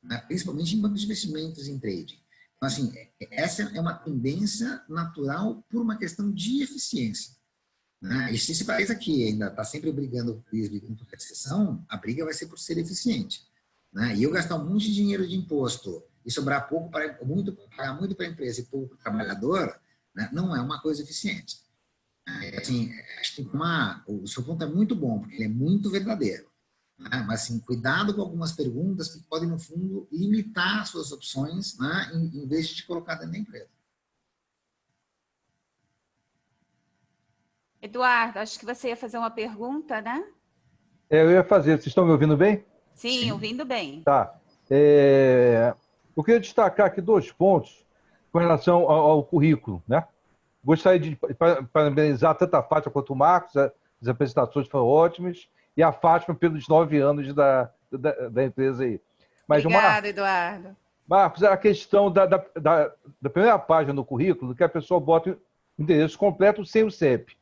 Speaker 2: né? Principalmente em bancos de investimentos e em trading. Então, assim, essa é uma tendência natural por uma questão de eficiência. Né? E se esse país aqui ainda está sempre brigando por recessão, a briga vai ser por ser eficiente. Né? E eu gastar um monte de dinheiro de imposto e sobrar pouco pagar muito para a empresa e pouco para o trabalhador, né? Não é uma coisa eficiente. Assim, acho que o seu ponto é muito bom, porque ele é muito verdadeiro. Né? Mas, assim, cuidado com algumas perguntas que podem, no fundo, limitar as suas opções, né? Em vez de te colocar dentro da empresa.
Speaker 1: Eduardo, acho que você ia fazer uma pergunta, né?
Speaker 4: Eu ia fazer. Vocês estão me ouvindo bem?
Speaker 1: Sim, ouvindo bem.
Speaker 4: Tá. Eu queria destacar aqui 2 pontos com relação ao currículo, né? Gostaria de parabenizar tanto a Fátima quanto o Marcos, as apresentações foram ótimas, e a Fátima pelos 9 anos da empresa aí. Mas
Speaker 1: obrigada, Eduardo.
Speaker 4: Marcos, a questão da primeira página do currículo, que a pessoa bota o endereço completo sem o CEP.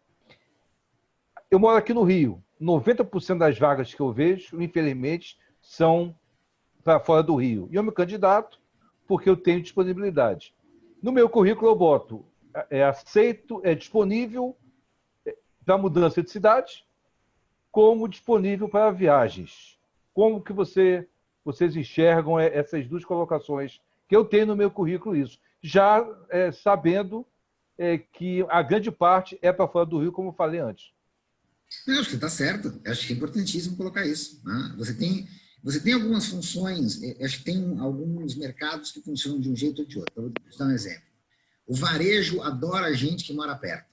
Speaker 4: Eu moro aqui no Rio. 90% das vagas que eu vejo, infelizmente, são para fora do Rio. E eu me candidato porque eu tenho disponibilidade. No meu currículo eu boto aceito, disponível para mudança de cidade, como disponível para viagens. Como que vocês enxergam essas 2 colocações que eu tenho no meu currículo, isso? Já sabendo que a grande parte é para fora do Rio, como eu falei antes.
Speaker 2: Eu acho que está certo. Eu acho que é importantíssimo colocar isso, né? Você tem algumas funções, eu acho que tem alguns mercados que funcionam de um jeito ou de outro. Vou dar um exemplo. O varejo adora gente que mora perto.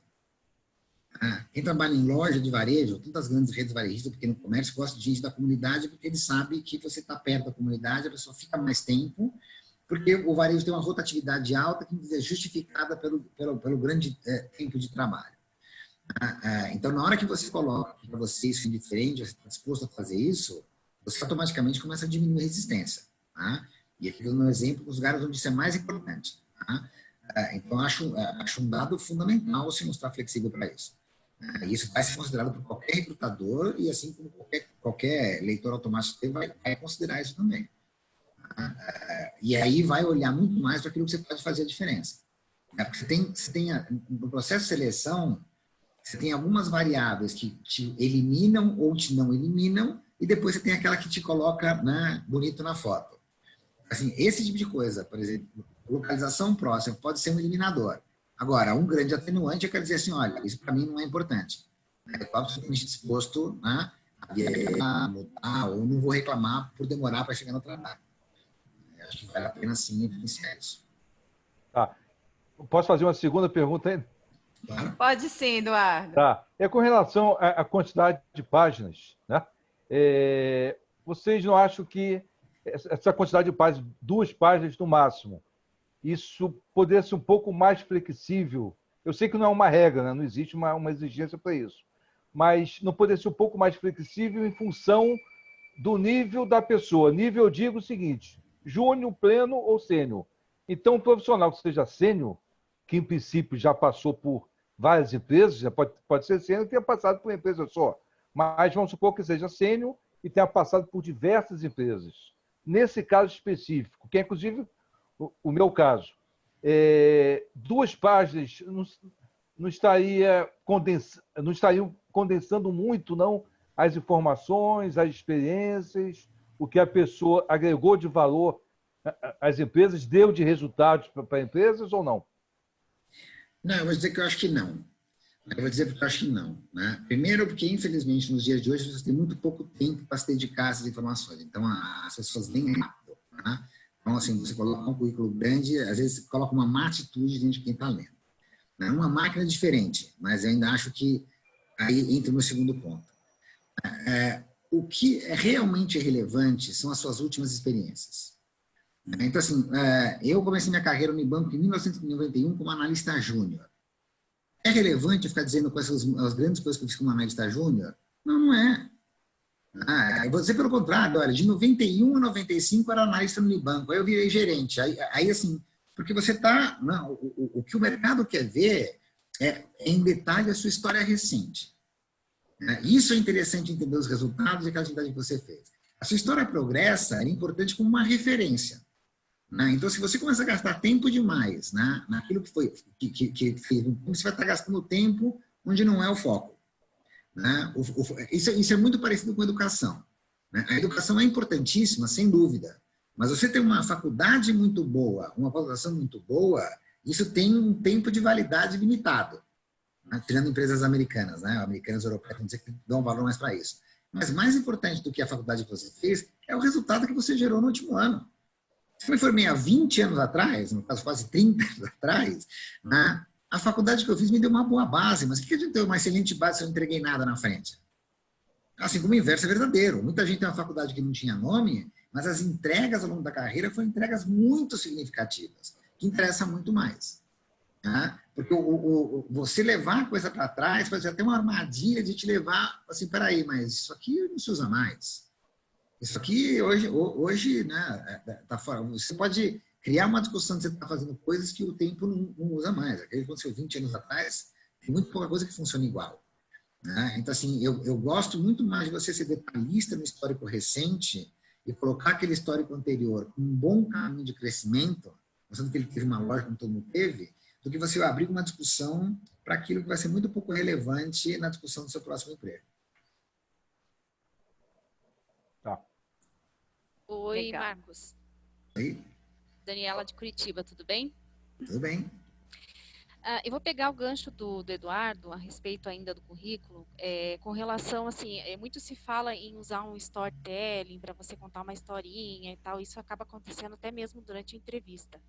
Speaker 2: Quem trabalha em loja de varejo, todas as grandes redes varejistas, pequeno comércio, gosta de gente da comunidade, porque ele sabe que você está perto da comunidade, a pessoa fica mais tempo, porque o varejo tem uma rotatividade alta que é justificada pelo grande tempo de trabalho. Então, na hora que você coloca para você isso é diferente, você está disposto a fazer isso, você automaticamente começa a diminuir a resistência. E aqui eu dou um exemplo dos lugares onde isso é mais importante. Então, acho um dado fundamental se mostrar flexível para isso. Isso vai ser considerado por qualquer recrutador e, assim como qualquer leitor automático vai considerar isso também. E aí vai olhar muito mais para aquilo que você pode fazer a diferença. Porque você tem no processo de seleção, você tem algumas variáveis que te eliminam ou te não eliminam, e depois você tem aquela que te coloca, né, bonito na foto. Assim, esse tipo de coisa, por exemplo, localização próxima pode ser um eliminador. Agora, um grande atenuante é quer dizer assim, olha, isso para mim não é importante. Eu estou absolutamente disposto, né, a viajar, mudar, ou não vou reclamar por demorar para chegar no trabalho. Eu acho que vale a pena, sim, evidenciar isso.
Speaker 4: Tá. Posso fazer uma segunda pergunta aí?
Speaker 2: Claro.
Speaker 1: Pode sim, Eduardo.
Speaker 4: Tá. É com relação à quantidade de páginas, né? Vocês não acham que essa quantidade de páginas, 2 páginas no máximo, isso poderia ser um pouco mais flexível? Eu sei que não é uma regra, né? Não existe uma exigência para isso. Mas não poderia ser um pouco mais flexível em função do nível da pessoa. Nível, eu digo o seguinte, júnior, pleno ou sênior. Então, um profissional que seja sênior, que em princípio já passou por várias empresas, já pode ser sênior e tenha passado por uma empresa só. Mas vamos supor que seja sênior e tenha passado por diversas empresas. Nesse caso específico, que é inclusive o meu caso, 2 páginas não estariam condensando muito, não, as informações, as experiências, o que a pessoa agregou de valor às empresas, deu de resultados para empresas ou não?
Speaker 2: Não, eu vou dizer que eu acho que não. Eu vou dizer porque eu acho que não. Né? Primeiro, porque, infelizmente, nos dias de hoje, você tem muito pouco tempo para se dedicar a essas informações. Então, as pessoas vêm rápido. Né? Então, assim, você coloca um currículo grande, às vezes coloca uma má atitude dentro de quem está lendo. Né? Uma máquina diferente, mas eu ainda acho que aí entra o meu segundo ponto. O que é realmente relevante são as suas últimas experiências. Então, assim, eu comecei minha carreira no banco em 1991 como analista júnior. É relevante ficar dizendo quais são as grandes coisas que eu fiz como analista júnior? Não, não é. Eu vou dizer pelo contrário, olha, de 91 a 95 eu era analista no Unibanco, aí eu virei gerente. Aí assim, porque você está... O que o mercado quer ver é em detalhe a sua história recente. Isso é interessante entender os resultados e aquela atividade que você fez. A sua história progressa é importante como uma referência. Então, se você começa a gastar tempo demais naquilo que foi, você vai estar gastando tempo onde não é o foco. Isso é muito parecido com a educação. A educação é importantíssima, sem dúvida, mas você tem uma faculdade muito boa, uma pós-graduação muito boa, isso tem um tempo de validade limitado. Tirando empresas americanas, americanas e europeias, vão dizer que dão valor mais para isso. Mas mais importante do que a faculdade que você fez é o resultado que você gerou no último ano. Se eu me formei há 20 anos atrás, no caso quase 30 anos atrás, a faculdade que eu fiz me deu uma boa base, mas o que adianta ter uma excelente base se eu não entreguei nada na frente? Assim como o inverso é verdadeiro. Muita gente tem uma faculdade que não tinha nome, mas as entregas ao longo da carreira foram entregas muito significativas, que interessam muito mais. Porque você levar a coisa para trás pode ser até uma armadilha de te levar assim, peraí, mas isso aqui não se usa mais. Isso aqui, hoje tá fora. Você pode criar uma discussão de você estar fazendo coisas que o tempo não usa mais. Aquilo que aconteceu 20 anos atrás, tem muito pouca coisa que funciona igual. Então, assim, eu gosto muito mais de você ser detalhista no histórico recente e colocar aquele histórico anterior com um bom caminho de crescimento, mostrando que ele teve uma lógica como todo mundo teve, do que você abrir uma discussão para aquilo que vai ser muito pouco relevante na discussão do seu próximo emprego.
Speaker 5: Oi,
Speaker 1: Legal.
Speaker 5: Marcos.
Speaker 2: Oi?
Speaker 5: Daniela de Curitiba, tudo bem?
Speaker 2: Tudo bem.
Speaker 5: Eu vou pegar o gancho do Eduardo a respeito ainda do currículo, com relação, assim, muito se fala em usar um storytelling para você contar uma historinha e tal, isso acaba acontecendo até mesmo durante a entrevista.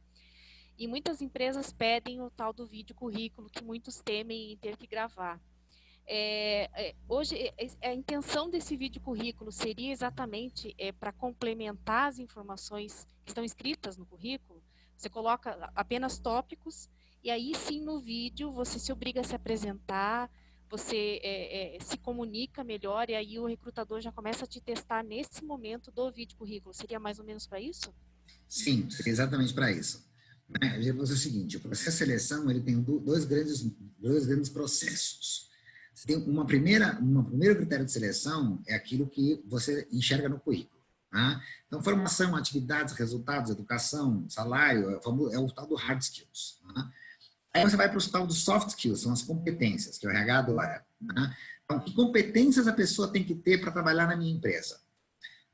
Speaker 5: E muitas empresas pedem o tal do vídeo currículo, que muitos temem em ter que gravar. Hoje, a intenção desse vídeo currículo seria exatamente para complementar as informações que estão escritas no currículo. Você coloca apenas tópicos, e aí sim no vídeo você se obriga a se apresentar, você se comunica melhor, e aí o recrutador já começa a te testar nesse momento do vídeo currículo. Seria mais ou menos para isso?
Speaker 2: Sim, seria exatamente para isso. Eu vou dizer o seguinte, o processo de seleção ele tem dois grandes processos. Você tem um primeiro critério de seleção é aquilo que você enxerga no currículo. Tá? Então, formação, atividades, resultados, educação, salário, é o tal do hard skills. Tá? Aí você vai para o tal do soft skills, são as competências, que o RH adora. Tá? Então, que competências a pessoa tem que ter para trabalhar na minha empresa?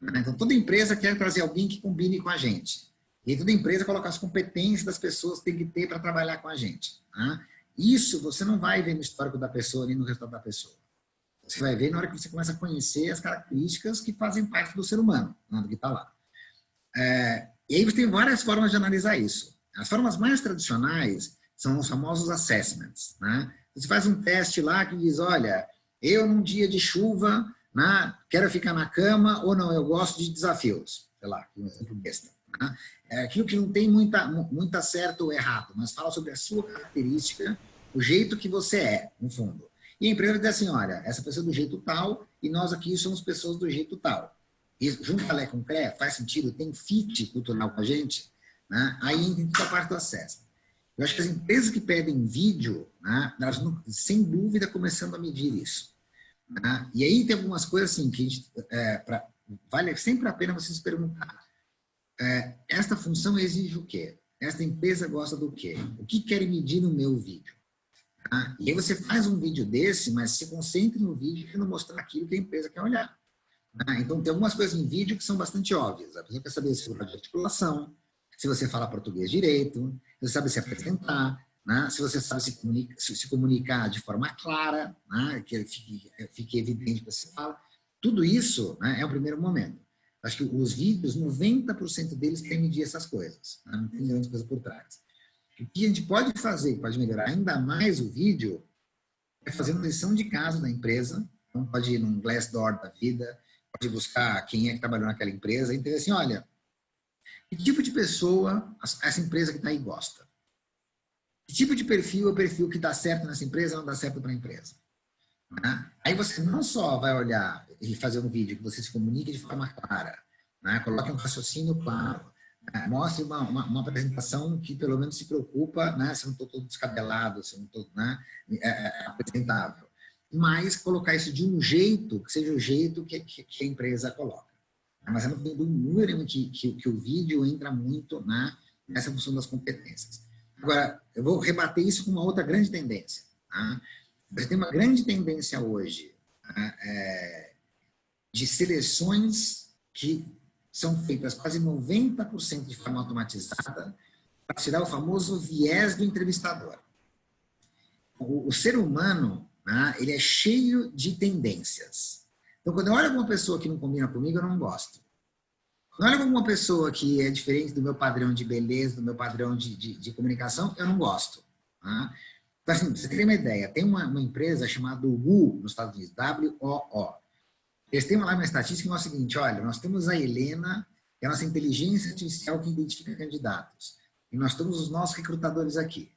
Speaker 2: Tá? Então, toda empresa quer trazer alguém que combine com a gente. E toda empresa coloca as competências das pessoas que tem que ter para trabalhar com a gente. Tá? Isso você não vai ver no histórico da pessoa, nem no resultado da pessoa. Você vai ver na hora que você começa a conhecer as características que fazem parte do ser humano, né, do que está lá. E aí você tem várias formas de analisar isso. As formas mais tradicionais são os famosos assessments. Né? Você faz um teste lá que diz, olha, eu num dia de chuva, né, quero ficar na cama ou não, eu gosto de desafios. Sei lá, um exemplo besta. Né? É aquilo que não tem muita certo ou errado, mas fala sobre a sua característica, o jeito que você é, no fundo. E a empresa diz assim, olha, essa pessoa é do jeito tal, e nós aqui somos pessoas do jeito tal. E junto Lé com Cré, faz sentido, tem fit cultural com a gente, né? Aí entra a parte do acesso. Eu acho que as empresas que pedem vídeo, né, elas não, sem dúvida começando a medir isso. Né? E aí tem algumas coisas assim, que a gente, vale sempre a pena você se perguntar. Esta função exige o quê? Esta empresa gosta do quê? O que quer medir no meu vídeo? Tá? E aí você faz um vídeo desse, mas se concentre no vídeo e não mostrar aquilo que a empresa quer olhar. Tá? Então tem algumas coisas em vídeo que são bastante óbvias. A pessoa quer saber se você fala de articulação, se você fala português direito, se você sabe se apresentar, né? Se você sabe se comunicar de forma clara, né? Que fique evidente que você fala. Tudo isso, né, é o primeiro momento. Acho que os vídeos, 90% deles querem medir essas coisas. Né? Não tem grandes coisas por trás. O que a gente pode fazer, que pode melhorar ainda mais o vídeo, é fazer uma lição de casa da empresa. Então, pode ir num Glassdoor da vida, pode buscar quem é que trabalhou naquela empresa e entender assim, olha, que tipo de pessoa essa empresa que está aí gosta? Que tipo de perfil é o perfil que dá certo nessa empresa ou não dá certo para a empresa? Né? Aí você não só vai olhar e fazer um vídeo que você se comunique de forma clara, né? Coloque um raciocínio claro, mostre uma apresentação que pelo menos se preocupa, né, se eu não estou todo descabelado, se eu não estou, né, apresentável. Mas colocar isso de um jeito, que seja o jeito que a empresa coloca. Mas eu não tenho número nenhum que o vídeo entra muito, né, nessa função das competências. Agora, eu vou rebater isso com uma outra grande tendência. Tá? Você tem uma grande tendência hoje, né, de seleções que são feitas quase 90% de forma automatizada para tirar o famoso viés do entrevistador. O ser humano, né, ele é cheio de tendências. Então, quando eu olho alguma pessoa que não combina comigo, eu não gosto. Quando eu olho alguma pessoa que é diferente do meu padrão de beleza, do meu padrão de comunicação, eu não gosto. Né? Então, assim, pra você ter uma ideia, tem uma empresa chamada WOO, nos Estados Unidos, WOO. Eles têm lá uma estatística que é o seguinte, olha, nós temos a Helena, que é a nossa inteligência artificial que identifica candidatos. E nós temos os nossos recrutadores aqui.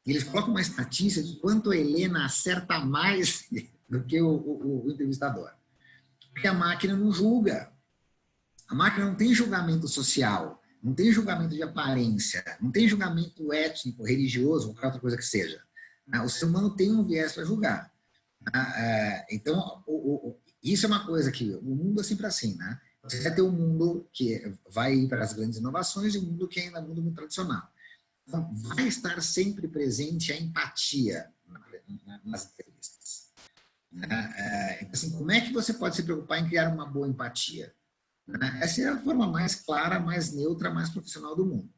Speaker 2: E eles colocam uma estatística de quanto a Helena acerta mais do que o entrevistador. Porque a máquina não julga. A máquina não tem julgamento social, não tem julgamento de aparência, não tem julgamento étnico, religioso, ou qualquer outra coisa que seja. O ser humano tem um viés para julgar. Então, isso é uma coisa que o mundo é sempre assim, né? Você vai ter um mundo que vai ir para as grandes inovações e um mundo que ainda é um mundo muito tradicional. Então, vai estar sempre presente a empatia nas entrevistas. Então, assim, como é que você pode se preocupar em criar uma boa empatia? Essa é a forma mais clara, mais neutra, mais profissional do mundo.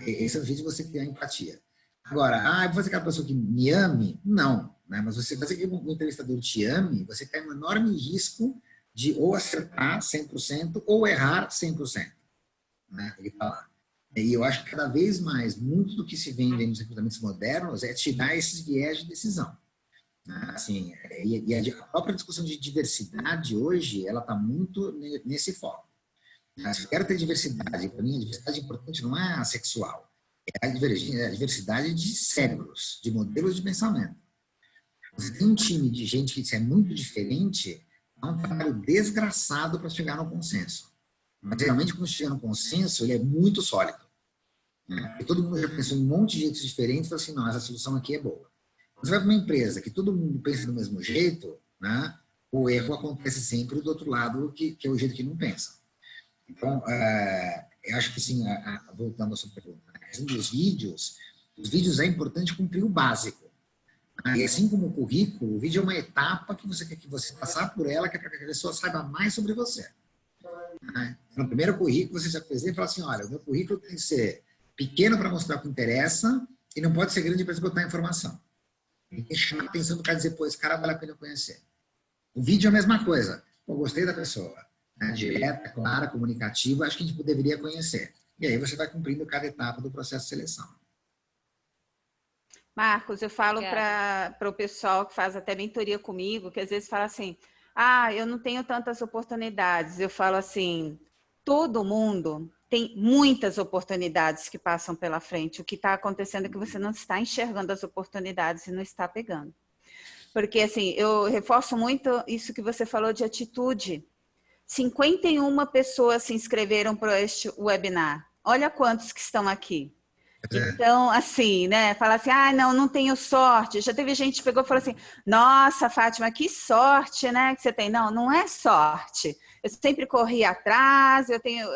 Speaker 2: Esse é o jeito de você criar empatia. Agora, eu vou fazer aquela pessoa que me ame? Não. Né? Mas você fazer que um entrevistador te ame, você tem um enorme risco de ou acertar 100% ou errar 100%. Né? Ele tá lá. E eu acho que cada vez mais, muito do que se vende nos recrutamentos modernos é te dar esses viés de decisão. Assim, e a própria discussão de diversidade hoje, ela está muito nesse foco. Se eu quero ter diversidade, para mim a diversidade importante não é a sexual, é a diversidade de cérebros, de modelos de pensamento. Você tem um time de gente que é muito diferente, é um trabalho desgraçado para chegar no consenso. Mas geralmente quando chega no consenso, ele é muito sólido. Porque todo mundo já pensou em um monte de jeitos diferentes e fala assim, não, essa solução aqui é boa. Você vai para uma empresa que todo mundo pensa do mesmo jeito, né, o erro acontece sempre do outro lado, que é o jeito que não pensa. Então, eu acho que, assim, voltando à sua pergunta, a questão dos vídeos, os vídeos é importante cumprir o básico. E assim como o currículo, o vídeo é uma etapa que você quer que você passar por ela, que é para que a pessoa saiba mais sobre você. No primeiro currículo, você já apresenta e fala assim, olha, o meu currículo tem que ser pequeno para mostrar o que interessa e não pode ser grande para esgotar a informação. Tem que chamar a atenção do cara e dizer, pô, esse cara vale a pena conhecer. O vídeo é a mesma coisa. Pô, gostei da pessoa. Direta, clara, comunicativa, acho que a gente deveria conhecer. E aí você vai cumprindo cada etapa do processo de seleção.
Speaker 1: Marcos, eu falo para o pessoal que faz até mentoria comigo, que às vezes fala assim, eu não tenho tantas oportunidades. Eu falo assim, todo mundo tem muitas oportunidades que passam pela frente. O que está acontecendo é que você não está enxergando as oportunidades e não está pegando. Porque, assim, eu reforço muito isso que você falou de atitude. 51 pessoas se inscreveram para este webinar. Olha quantos que estão aqui. Então, assim, né? Falar assim, não tenho sorte. Já teve gente que pegou e falou assim, nossa, Fátima, que sorte, né, que você tem. Não, não é sorte. Eu sempre corri atrás, eu tenho,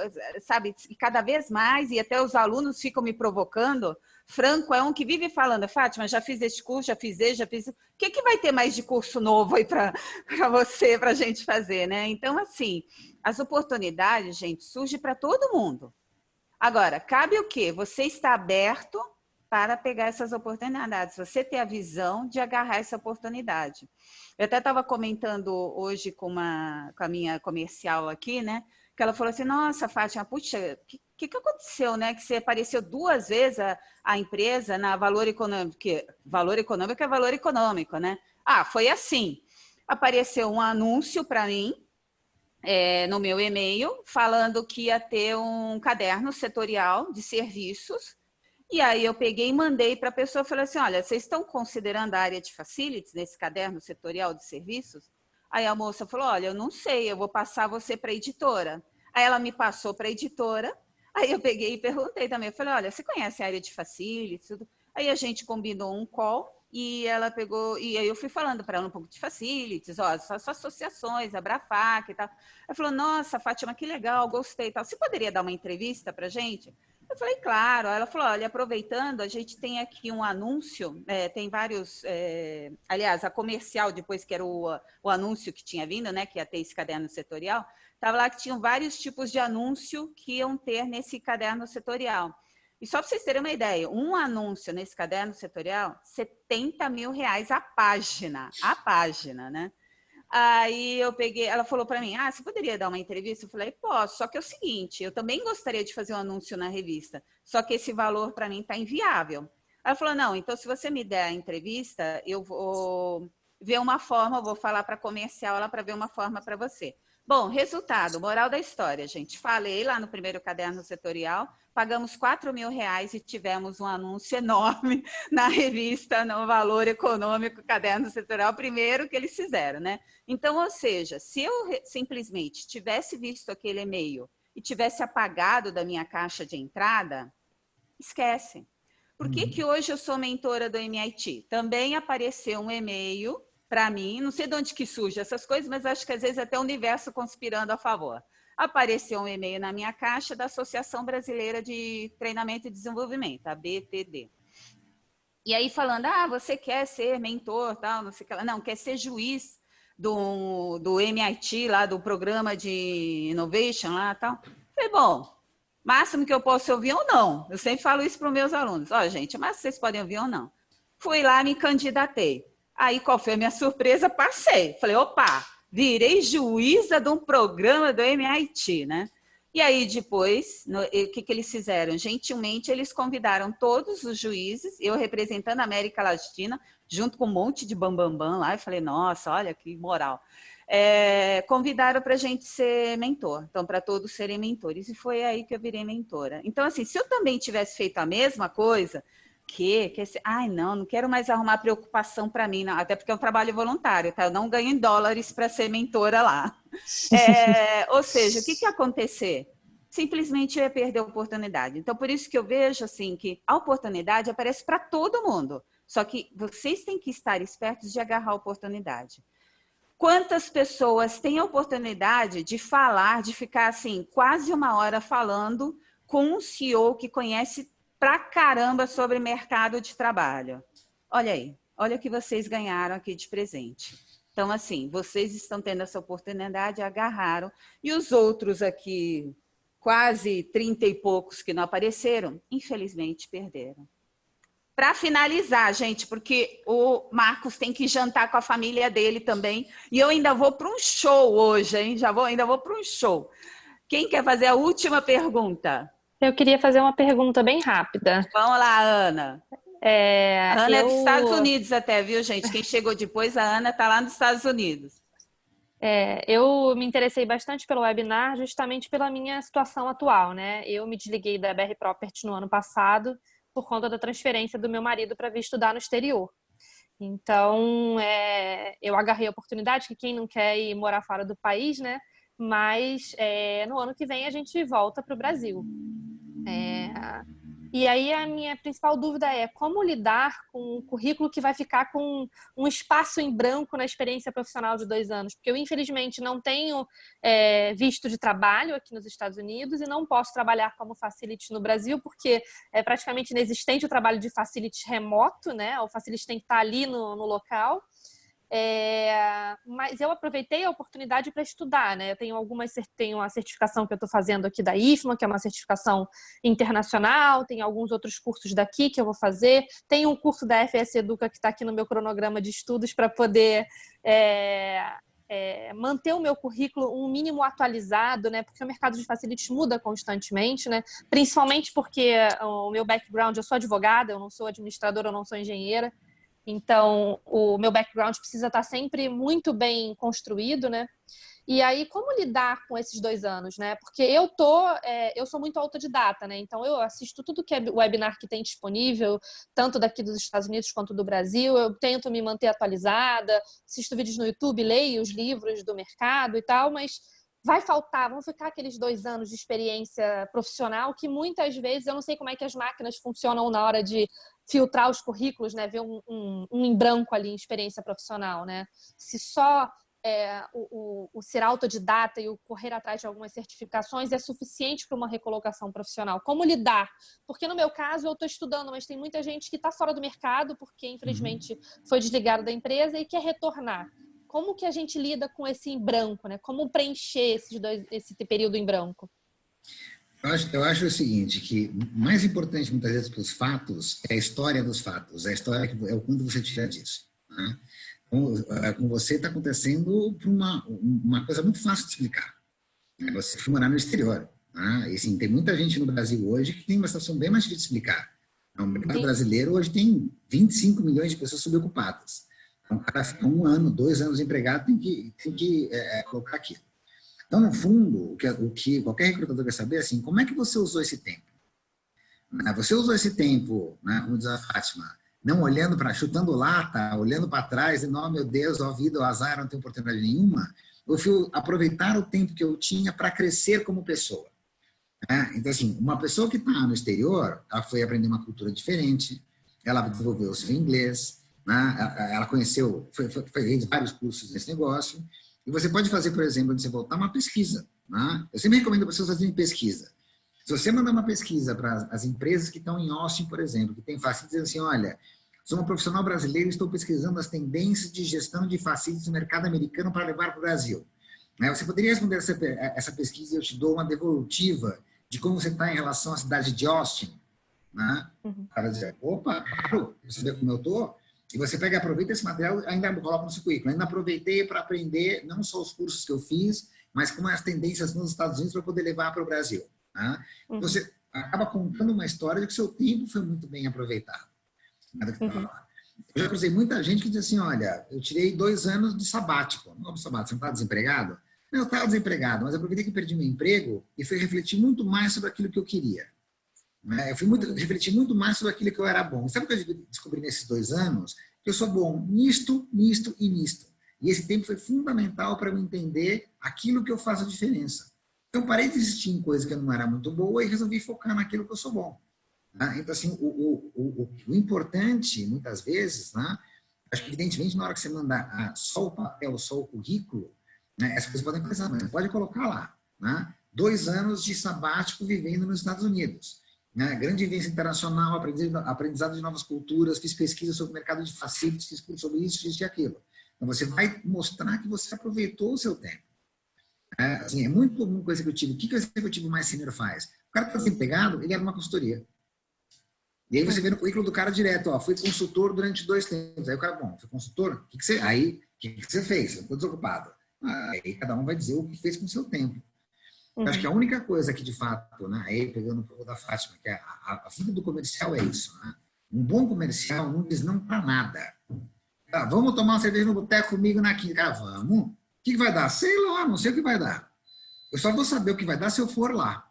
Speaker 1: sabe, e cada vez mais, e até os alunos ficam me provocando. Franco é um que vive falando, Fátima, já fiz este curso, já fiz esse, já fiz... O que vai ter mais de curso novo aí para você, para a gente fazer, né? Então, assim, as oportunidades, gente, surgem para todo mundo. Agora, cabe o quê? Você está aberto para pegar essas oportunidades, você ter a visão de agarrar essa oportunidade. Eu até estava comentando hoje com a minha comercial aqui, né? Que ela falou assim, nossa, Fátima, puxa, o que aconteceu, né? Que você apareceu 2 vezes a empresa na Valor Econômico, que Valor Econômico é valor econômico, né? Foi assim, apareceu um anúncio para mim, no meu e-mail, falando que ia ter um caderno setorial de serviços, e aí eu peguei e mandei para a pessoa e falei assim, olha, vocês estão considerando a área de facilities nesse caderno setorial de serviços? Aí a moça falou, olha, eu não sei, eu vou passar você para a editora. Aí ela me passou para a editora, aí eu peguei e perguntei também, eu falei, olha, você conhece a área de facilities? Tudo? Aí a gente combinou um call, e ela pegou, e aí eu fui falando para ela um pouco de facilities, essas associações, a Abrafac e tal. Ela falou, nossa, Fátima, que legal, gostei e tal. Você poderia dar uma entrevista para a gente? Eu falei, claro. Ela falou, olha, aproveitando, a gente tem aqui um anúncio, tem vários, aliás, a comercial, depois que era o anúncio que tinha vindo, né, que ia ter esse caderno setorial, estava lá que tinham vários tipos de anúncio que iam ter nesse caderno setorial. E só para vocês terem uma ideia, um anúncio nesse caderno setorial, R$70 mil a página, né? Aí eu peguei, ela falou para mim, você poderia dar uma entrevista? Eu falei, posso, só que é o seguinte, eu também gostaria de fazer um anúncio na revista, só que esse valor para mim está inviável. Ela falou, não, então se você me der a entrevista, eu vou ver uma forma, eu vou falar para a comercial lá para ver uma forma para você. Bom, resultado, moral da história, gente. Falei lá no primeiro caderno setorial, pagamos R$4 mil e tivemos um anúncio enorme na revista, no Valor Econômico, caderno setorial, primeiro que eles fizeram, né? Então, ou seja, se eu simplesmente tivesse visto aquele e-mail e tivesse apagado da minha caixa de entrada, esquece. Por que hoje eu sou mentora do MIT? Também apareceu um e-mail para mim, não sei de onde que surge essas coisas, mas acho que às vezes até o universo conspirando a favor. Apareceu um e-mail na minha caixa da Associação Brasileira de Treinamento e Desenvolvimento, a BTD. E aí falando, você quer ser mentor, tal, não sei o que lá. Não, quer ser juiz do MIT, lá do programa de Innovation, lá, tal. Falei, bom, Máximo que eu posso ouvir ou não. Eu sempre falo isso para os meus alunos. Ó, gente, mas vocês podem ouvir ou não. Fui lá, me candidatei. Aí, qual foi a minha surpresa? Passei. Falei, opa, virei juíza de um programa do MIT, né? E aí, depois, o que eles fizeram? Gentilmente, eles convidaram todos os juízes, eu representando a América Latina, junto com um monte de bambambam lá, e falei, nossa, olha que moral. Convidaram para a gente ser mentor, então, para todos serem mentores, e foi aí que eu virei mentora. Então, assim, se eu também tivesse feito a mesma coisa, ai, não quero mais arrumar preocupação para mim, não, até porque é um trabalho voluntário, tá? Eu não ganho em dólares para ser mentora lá. Ou seja, o que ia acontecer? Simplesmente eu ia perder a oportunidade. Então, por isso que eu vejo assim que a oportunidade aparece para todo mundo, só que vocês têm que estar espertos de agarrar a oportunidade. Quantas pessoas têm a oportunidade de falar, de ficar assim, quase uma hora falando com um CEO que conhece pra caramba sobre mercado de trabalho? Olha aí, olha o que vocês ganharam aqui de presente. Então, assim, vocês estão tendo essa oportunidade, agarraram, e os outros aqui, quase 30 e poucos que não apareceram, infelizmente perderam. Para finalizar, gente, porque o Marcos tem que jantar com a família dele também, e eu ainda vou para um show hoje, hein? Ainda vou para um show. Quem quer fazer a última pergunta?
Speaker 6: Eu queria fazer uma pergunta bem rápida.
Speaker 1: Vamos lá, Ana. A Ana é dos Estados Unidos até, viu, gente? Quem chegou depois, a Ana está lá nos Estados Unidos.
Speaker 6: Eu me interessei bastante pelo webinar justamente pela minha situação atual, né? Eu me desliguei da BR Property no ano passado por conta da transferência do meu marido para vir estudar no exterior. Então, eu agarrei a oportunidade, que quem não quer ir morar fora do país, né? Mas no ano que vem a gente volta para o Brasil. E aí a minha principal dúvida é como lidar com um currículo que vai ficar com um espaço em branco na experiência profissional de 2 anos. Porque eu, infelizmente, não tenho visto de trabalho aqui nos Estados Unidos e não posso trabalhar como facility no Brasil, porque é praticamente inexistente o trabalho de facility remoto, né? O facility tem que estar ali no local. Mas eu aproveitei a oportunidade para estudar, né? Eu tenho uma certificação que eu estou fazendo aqui da IFMA, que é uma certificação internacional, tem alguns outros cursos daqui que eu vou fazer, tem um curso da FS Educa que está aqui no meu cronograma de estudos para poder manter o meu currículo um mínimo atualizado, né? Porque o mercado de facilities muda constantemente, né? Principalmente porque o meu background, eu sou advogada, eu não sou administradora, eu não sou engenheira. Então, o meu background precisa estar sempre muito bem construído, né? E aí, como lidar com esses 2 anos, né? Porque eu sou muito autodidata, né? Então, eu assisto tudo que é webinar que tem disponível, tanto daqui dos Estados Unidos quanto do Brasil. Eu tento me manter atualizada, assisto vídeos no YouTube, leio os livros do mercado e tal, mas vão ficar aqueles 2 anos de experiência profissional que muitas vezes eu não sei como é que as máquinas funcionam na hora de filtrar os currículos, né? Ver um em branco ali em experiência profissional, né? Se só o ser autodidata e o correr atrás de algumas certificações é suficiente para uma recolocação profissional. Como lidar? Porque no meu caso eu estou estudando, mas tem muita gente que está fora do mercado porque infelizmente foi desligado da empresa e quer retornar. Como que a gente lida com esse em branco, né? Como preencher esse período em branco?
Speaker 2: Eu acho o seguinte, que o mais importante muitas vezes para os fatos é a história dos fatos, a história é o quanto você tira disso. Né? Com você está acontecendo por uma coisa muito fácil de explicar. Você foi morar no exterior. Né? E, assim, tem muita gente no Brasil hoje que tem uma situação bem mais difícil de explicar. O mercado brasileiro hoje tem 25 milhões de pessoas subocupadas. Um cara fica 1 ano, 2 anos empregado, tem que colocar aquilo. Então, no fundo, o que qualquer recrutador quer saber é assim, como é que você usou esse tempo? Você usou esse tempo, né, como diz a Fátima, não olhando chutando lata, olhando para trás, e não, meu Deus, ó vida, o azar, não tenho oportunidade nenhuma. Eu fui aproveitar o tempo que eu tinha para crescer como pessoa. Então, assim, uma pessoa que está no exterior, ela foi aprender uma cultura diferente, ela desenvolveu o seu inglês, né? Ela conheceu, fez vários cursos nesse negócio, e você pode fazer, por exemplo, quando você voltar, uma pesquisa. Né? Eu sempre recomendo para as pessoas fazerem pesquisa. Se você mandar uma pesquisa para as empresas que estão em Austin, por exemplo, que tem facilities, dizendo assim, olha, sou uma profissional brasileira e estou pesquisando as tendências de gestão de facilities no mercado americano para levar para o Brasil. Você poderia responder essa pesquisa e eu te dou uma devolutiva de como você está em relação à cidade de Austin, né? O cara diz, opa, claro, você vê como eu estou, e você pega e aproveita esse material e ainda coloca no seu currículo. Ainda aproveitei para aprender não só os cursos que eu fiz, mas como as tendências nos Estados Unidos para poder levar para o Brasil. Né? Você acaba contando uma história de que o seu tempo foi muito bem aproveitado. Eu já cruzei muita gente que diz assim, olha, eu tirei 2 anos de sabático. Não, sabático, você não está desempregado? Não, eu estava desempregado, mas eu aproveitei que perdi meu emprego e fui refletir muito mais sobre aquilo que eu queria. Eu refleti muito mais sobre aquilo que eu era bom. Sabe o que eu descobri nesses 2 anos? Que eu sou bom nisto, nisto e nisto. E esse tempo foi fundamental para eu entender aquilo que eu faço a diferença. Então, parei de insistir em coisas que eu não era muito boa e resolvi focar naquilo que eu sou bom. Então, assim, o importante, muitas vezes, né, acho que, evidentemente, na hora que você manda só o papel, só o currículo, né, essas coisas podem pensar, mas pode colocar lá. Né, 2 anos de sabático vivendo nos Estados Unidos. Né, grande vivência internacional, aprendizado de novas culturas, fiz pesquisa sobre o mercado de facilities, fiz curso sobre isso e aquilo. Então, você vai mostrar que você aproveitou o seu tempo. Assim, é muito comum com o executivo. O que o executivo mais sênior faz? O cara está desempregado, ele era uma consultoria. E aí você vê no currículo do cara direto, ó, fui consultor durante 2 tempos. Aí o cara, bom, foi consultor? O que você fez? Eu estou desocupado. Aí cada um vai dizer o que fez com o seu tempo. Eu acho que a única coisa que, de fato, né, aí pegando um pouco da Fátima, que a vida do comercial é isso. Né? Um bom comercial não diz não para nada. Tá, vamos tomar uma cerveja no boteco comigo na quinta. Cara, vamos. O que vai dar? Sei lá, não sei o que vai dar. Eu só vou saber o que vai dar se eu for lá.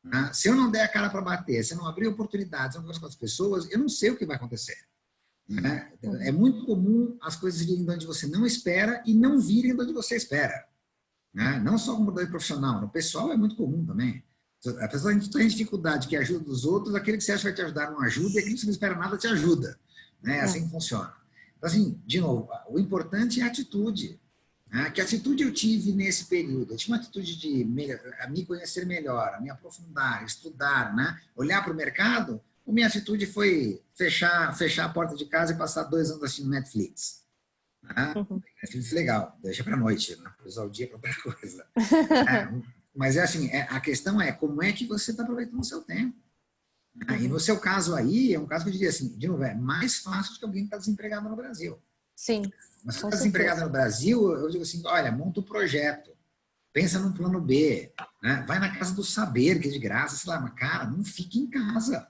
Speaker 2: Né? Se eu não der a cara para bater, se eu não abrir oportunidades, se eu não conversar com as pessoas, eu não sei o que vai acontecer. Né? É muito comum as coisas virem de onde você não espera e não virem de onde você espera. Né? Não só como modelo profissional, no pessoal é muito comum também. A pessoa tem dificuldade que ajuda dos outros, aquele que você acha que vai te ajudar não ajuda, e aquele que você não espera nada te ajuda. Né? Assim que funciona. Então, assim, de novo, o importante é a atitude. Né? Que atitude eu tive nesse período? Eu tive uma atitude de me conhecer melhor, me aprofundar, estudar, né? Olhar para o mercado. A minha atitude foi fechar a porta de casa e passar 2 anos assistindo Netflix. Netflix legal, deixa para a noite, né? Usar o dia para outra coisa. Mas assim, a questão é como é que você está aproveitando o seu tempo. E no seu caso aí, é um caso que eu diria assim, de novo, é mais fácil do que alguém que está desempregado no Brasil.
Speaker 6: Sim.
Speaker 2: Mas se você está desempregado no Brasil, eu digo assim, olha, monta um projeto, pensa num plano B, né? Vai na casa do saber, que é de graça, sei lá, mas cara, não fique em casa.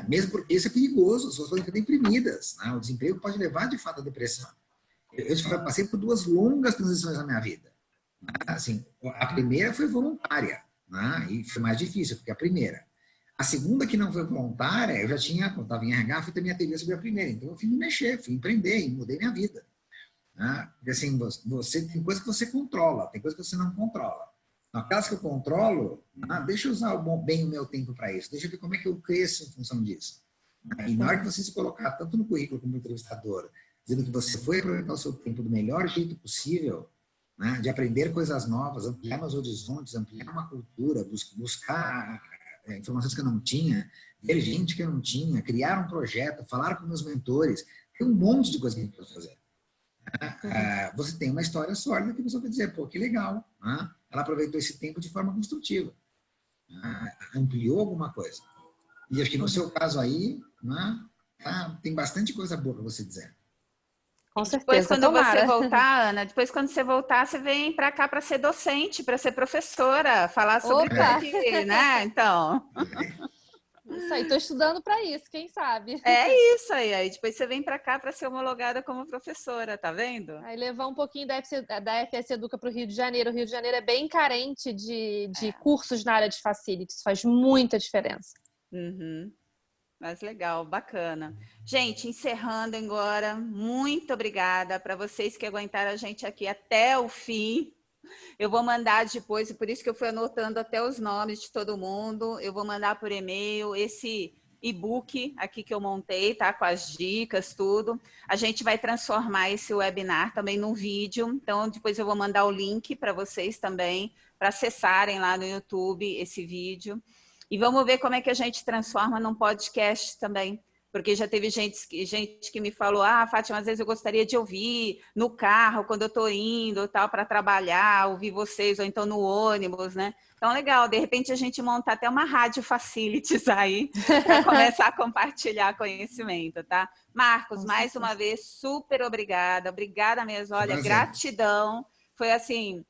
Speaker 2: Mesmo porque isso é perigoso, as pessoas podem ficar deprimidas. Né? O desemprego pode levar, de fato, à depressão. Eu passei por 2 longas transições na minha vida. Assim, a primeira foi voluntária, né? E foi mais difícil, porque a primeira. A segunda, que não foi voluntária, eu já tinha, quando estava em RH, fui ter minha teoria sobre a primeira. Então, eu fui me mexer, fui empreender e mudei minha vida. Né? Porque, assim, você tem coisas que você controla, tem coisas que você não controla. Aquelas que eu controlo, deixa eu usar bem o meu tempo para isso, deixa eu ver como é que eu cresço em função disso. E na hora que você se colocar tanto no currículo como no entrevistador, dizendo que você foi aproveitar o seu tempo do melhor jeito possível, né, de aprender coisas novas, ampliar meus horizontes, ampliar uma cultura, buscar informações que eu não tinha, ver gente que eu não tinha, criar um projeto, falar com meus mentores, tem um monte de coisa que a gente pode fazer. Você tem uma história sólida que a pessoa vai dizer, pô, que legal, né? Ela aproveitou esse tempo de forma construtiva, ampliou alguma coisa. E acho que no seu caso aí, né, tem bastante coisa boa para você dizer.
Speaker 6: Com certeza.
Speaker 1: Depois, quando você voltar, Ana, você vem para cá para ser docente, para ser professora, falar sobre tudo aqui, né? Então.
Speaker 6: Isso aí, estou estudando para isso, quem sabe?
Speaker 1: É isso aí. Aí depois você vem para cá para ser homologada como professora, tá vendo?
Speaker 6: Aí levar um pouquinho da FS Educa para o Rio de Janeiro. O Rio de Janeiro é bem carente de cursos na área de facilities, faz muita diferença.
Speaker 1: Mas legal, bacana. Gente, encerrando agora, muito obrigada para vocês que aguentaram a gente aqui até o fim. Eu vou mandar depois, e por isso que eu fui anotando até os nomes de todo mundo. Eu vou mandar por e-mail esse e-book aqui que eu montei, tá? Com as dicas, tudo. A gente vai transformar esse webinar também num vídeo. Então, depois eu vou mandar o link para vocês também, para acessarem lá no YouTube esse vídeo. E vamos ver como é que a gente transforma num podcast também, Porque já teve gente que me falou, Fátima, às vezes eu gostaria de ouvir no carro, quando eu estou indo tal, para trabalhar, ouvir vocês, ou então no ônibus, né? Então, legal, de repente a gente monta até uma rádio facilities aí, para começar a compartilhar conhecimento, tá? Marcos, mais uma vez, super obrigada mesmo, olha, gratidão, foi assim...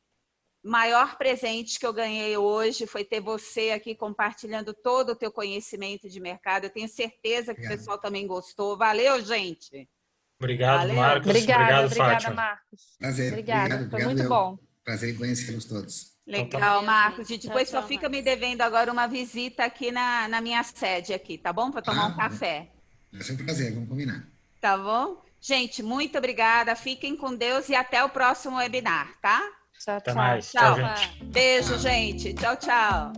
Speaker 1: maior presente que eu ganhei hoje foi ter você aqui compartilhando todo o teu conhecimento de mercado. Eu tenho certeza que o pessoal também gostou. Valeu, gente.
Speaker 3: Obrigado,
Speaker 1: Valeu.
Speaker 3: Marcos.
Speaker 6: Obrigada,
Speaker 3: Fátima.
Speaker 6: Marcos.
Speaker 2: Prazer.
Speaker 6: Obrigada, foi muito bom.
Speaker 2: Prazer em conhecê-los todos.
Speaker 1: Legal, Marcos. E depois
Speaker 5: Tchau,
Speaker 1: só fica
Speaker 5: Marcos.
Speaker 1: me devendo agora uma visita aqui na minha sede aqui, tá bom? Para tomar um café.
Speaker 2: Vai ser um prazer, vamos combinar.
Speaker 1: Tá bom? Gente, muito obrigada. Fiquem com Deus e até o próximo webinar, tá?
Speaker 6: Tchau,
Speaker 3: Até
Speaker 6: tchau.
Speaker 3: mais.
Speaker 1: Tchau.
Speaker 3: Tchau, gente.
Speaker 1: Beijo, gente. Tchau, tchau.